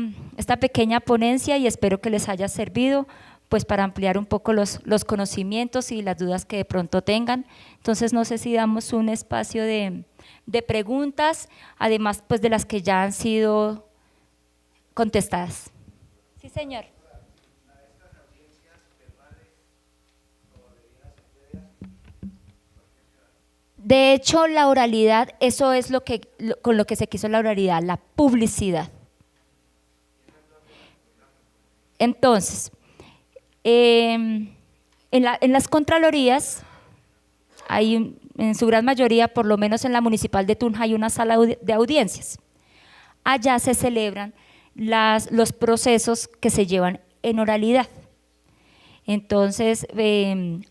pequeña ponencia y espero que les haya servido pues para ampliar un poco los conocimientos y las dudas que de pronto tengan. Entonces no sé si damos un espacio de preguntas, además pues de las que ya han sido contestadas. Sí, señor. De hecho, la oralidad, eso es con lo que se quiso la oralidad, la publicidad. Entonces, En las contralorías, en su gran mayoría, por lo menos en la municipal de Tunja, hay una sala de audiencias. Allá se celebran los procesos que se llevan en oralidad. Entonces,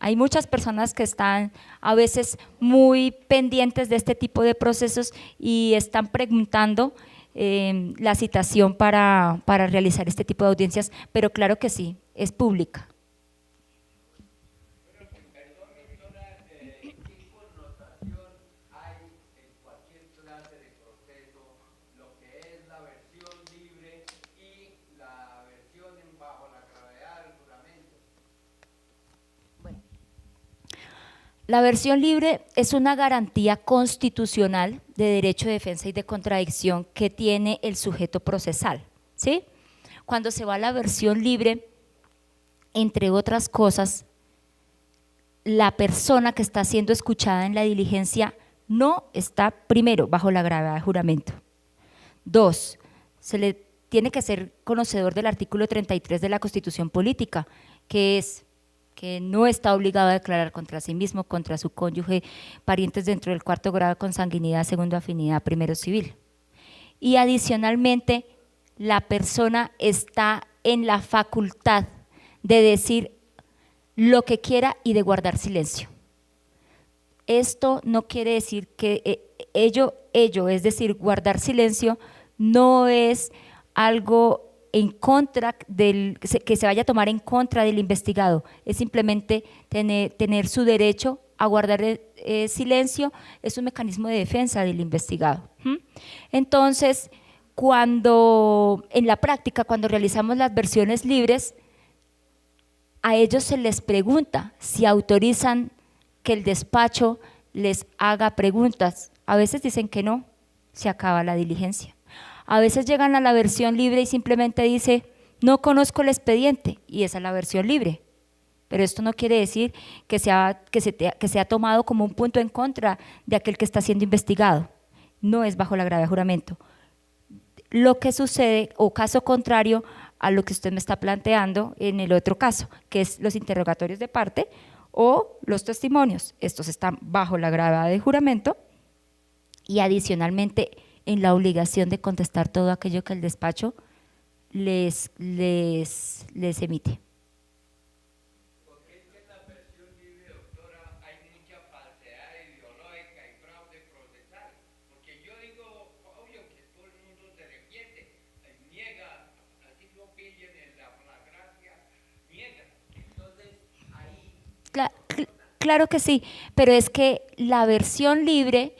hay muchas personas que están a veces muy pendientes de este tipo de procesos y están preguntando la citación para realizar este tipo de audiencias, pero claro que sí, es pública. La versión libre es una garantía constitucional de derecho de defensa y de contradicción que tiene el sujeto procesal, ¿sí? Cuando se va a la versión libre, entre otras cosas, la persona que está siendo escuchada en la diligencia no está, primero, bajo la gravedad de juramento. 2, se le tiene que ser conocedor del artículo 33 de la Constitución Política, que es que no está obligado a declarar contra sí mismo, contra su cónyuge, parientes dentro del 4º grado de consanguinidad, 2ª afinidad, 1º civil. Y adicionalmente, la persona está en la facultad de decir lo que quiera y de guardar silencio. Esto no quiere decir que ello, es decir, guardar silencio, no es algo en contra que se vaya a tomar en contra del investigado, es simplemente tener su derecho a guardar silencio, es un mecanismo de defensa del investigado. Entonces, en la práctica, cuando realizamos las versiones libres, a ellos se les pregunta si autorizan que el despacho les haga preguntas. A veces dicen que no, se acaba la diligencia. A veces llegan a la versión libre y simplemente dice, no conozco el expediente, y esa es la versión libre. Pero esto no quiere decir que sea tomado como un punto en contra de aquel que está siendo investigado. No es bajo la gravedad de juramento. Lo que sucede, o caso contrario a lo que usted me está planteando en el otro caso, que es los interrogatorios de parte o los testimonios. Estos están bajo la gravedad de juramento y adicionalmente en la obligación de contestar todo aquello que el despacho les emite. Porque es que en la versión libre, doctora, hay mucha falsedad ideológica y fraude procesal. Porque yo digo, obvio que todo el mundo se defiende, niega, así lo pillen en la flagrancia, niega. Entonces, ahí… Claro que sí, pero es que la versión libre,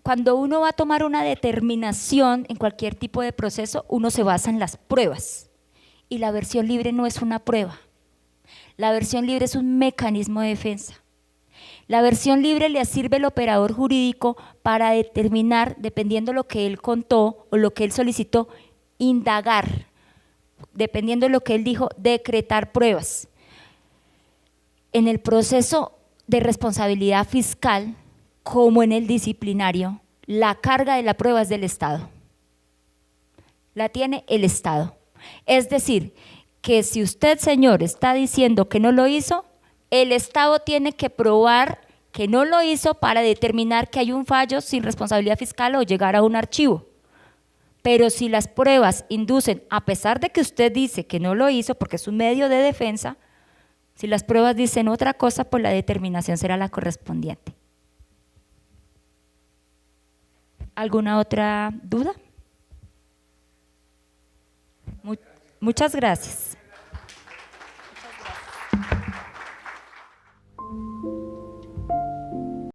cuando uno va a tomar una determinación en cualquier tipo de proceso, uno se basa en las pruebas y la versión libre no es una prueba. La versión libre es un mecanismo de defensa. La versión libre le sirve al operador jurídico para determinar, dependiendo de lo que él contó o lo que él solicitó, indagar, dependiendo de lo que él dijo, decretar pruebas. En el proceso de responsabilidad fiscal, como en el disciplinario, la carga de la prueba es del Estado. La tiene el Estado. Es decir, que si usted, señor, está diciendo que no lo hizo, el Estado tiene que probar que no lo hizo para determinar que hay un fallo sin responsabilidad fiscal o llegar a un archivo. Pero si las pruebas inducen, a pesar de que usted dice que no lo hizo porque es un medio de defensa, si las pruebas dicen otra cosa, pues la determinación será la correspondiente. ¿Alguna otra duda? Muchas gracias.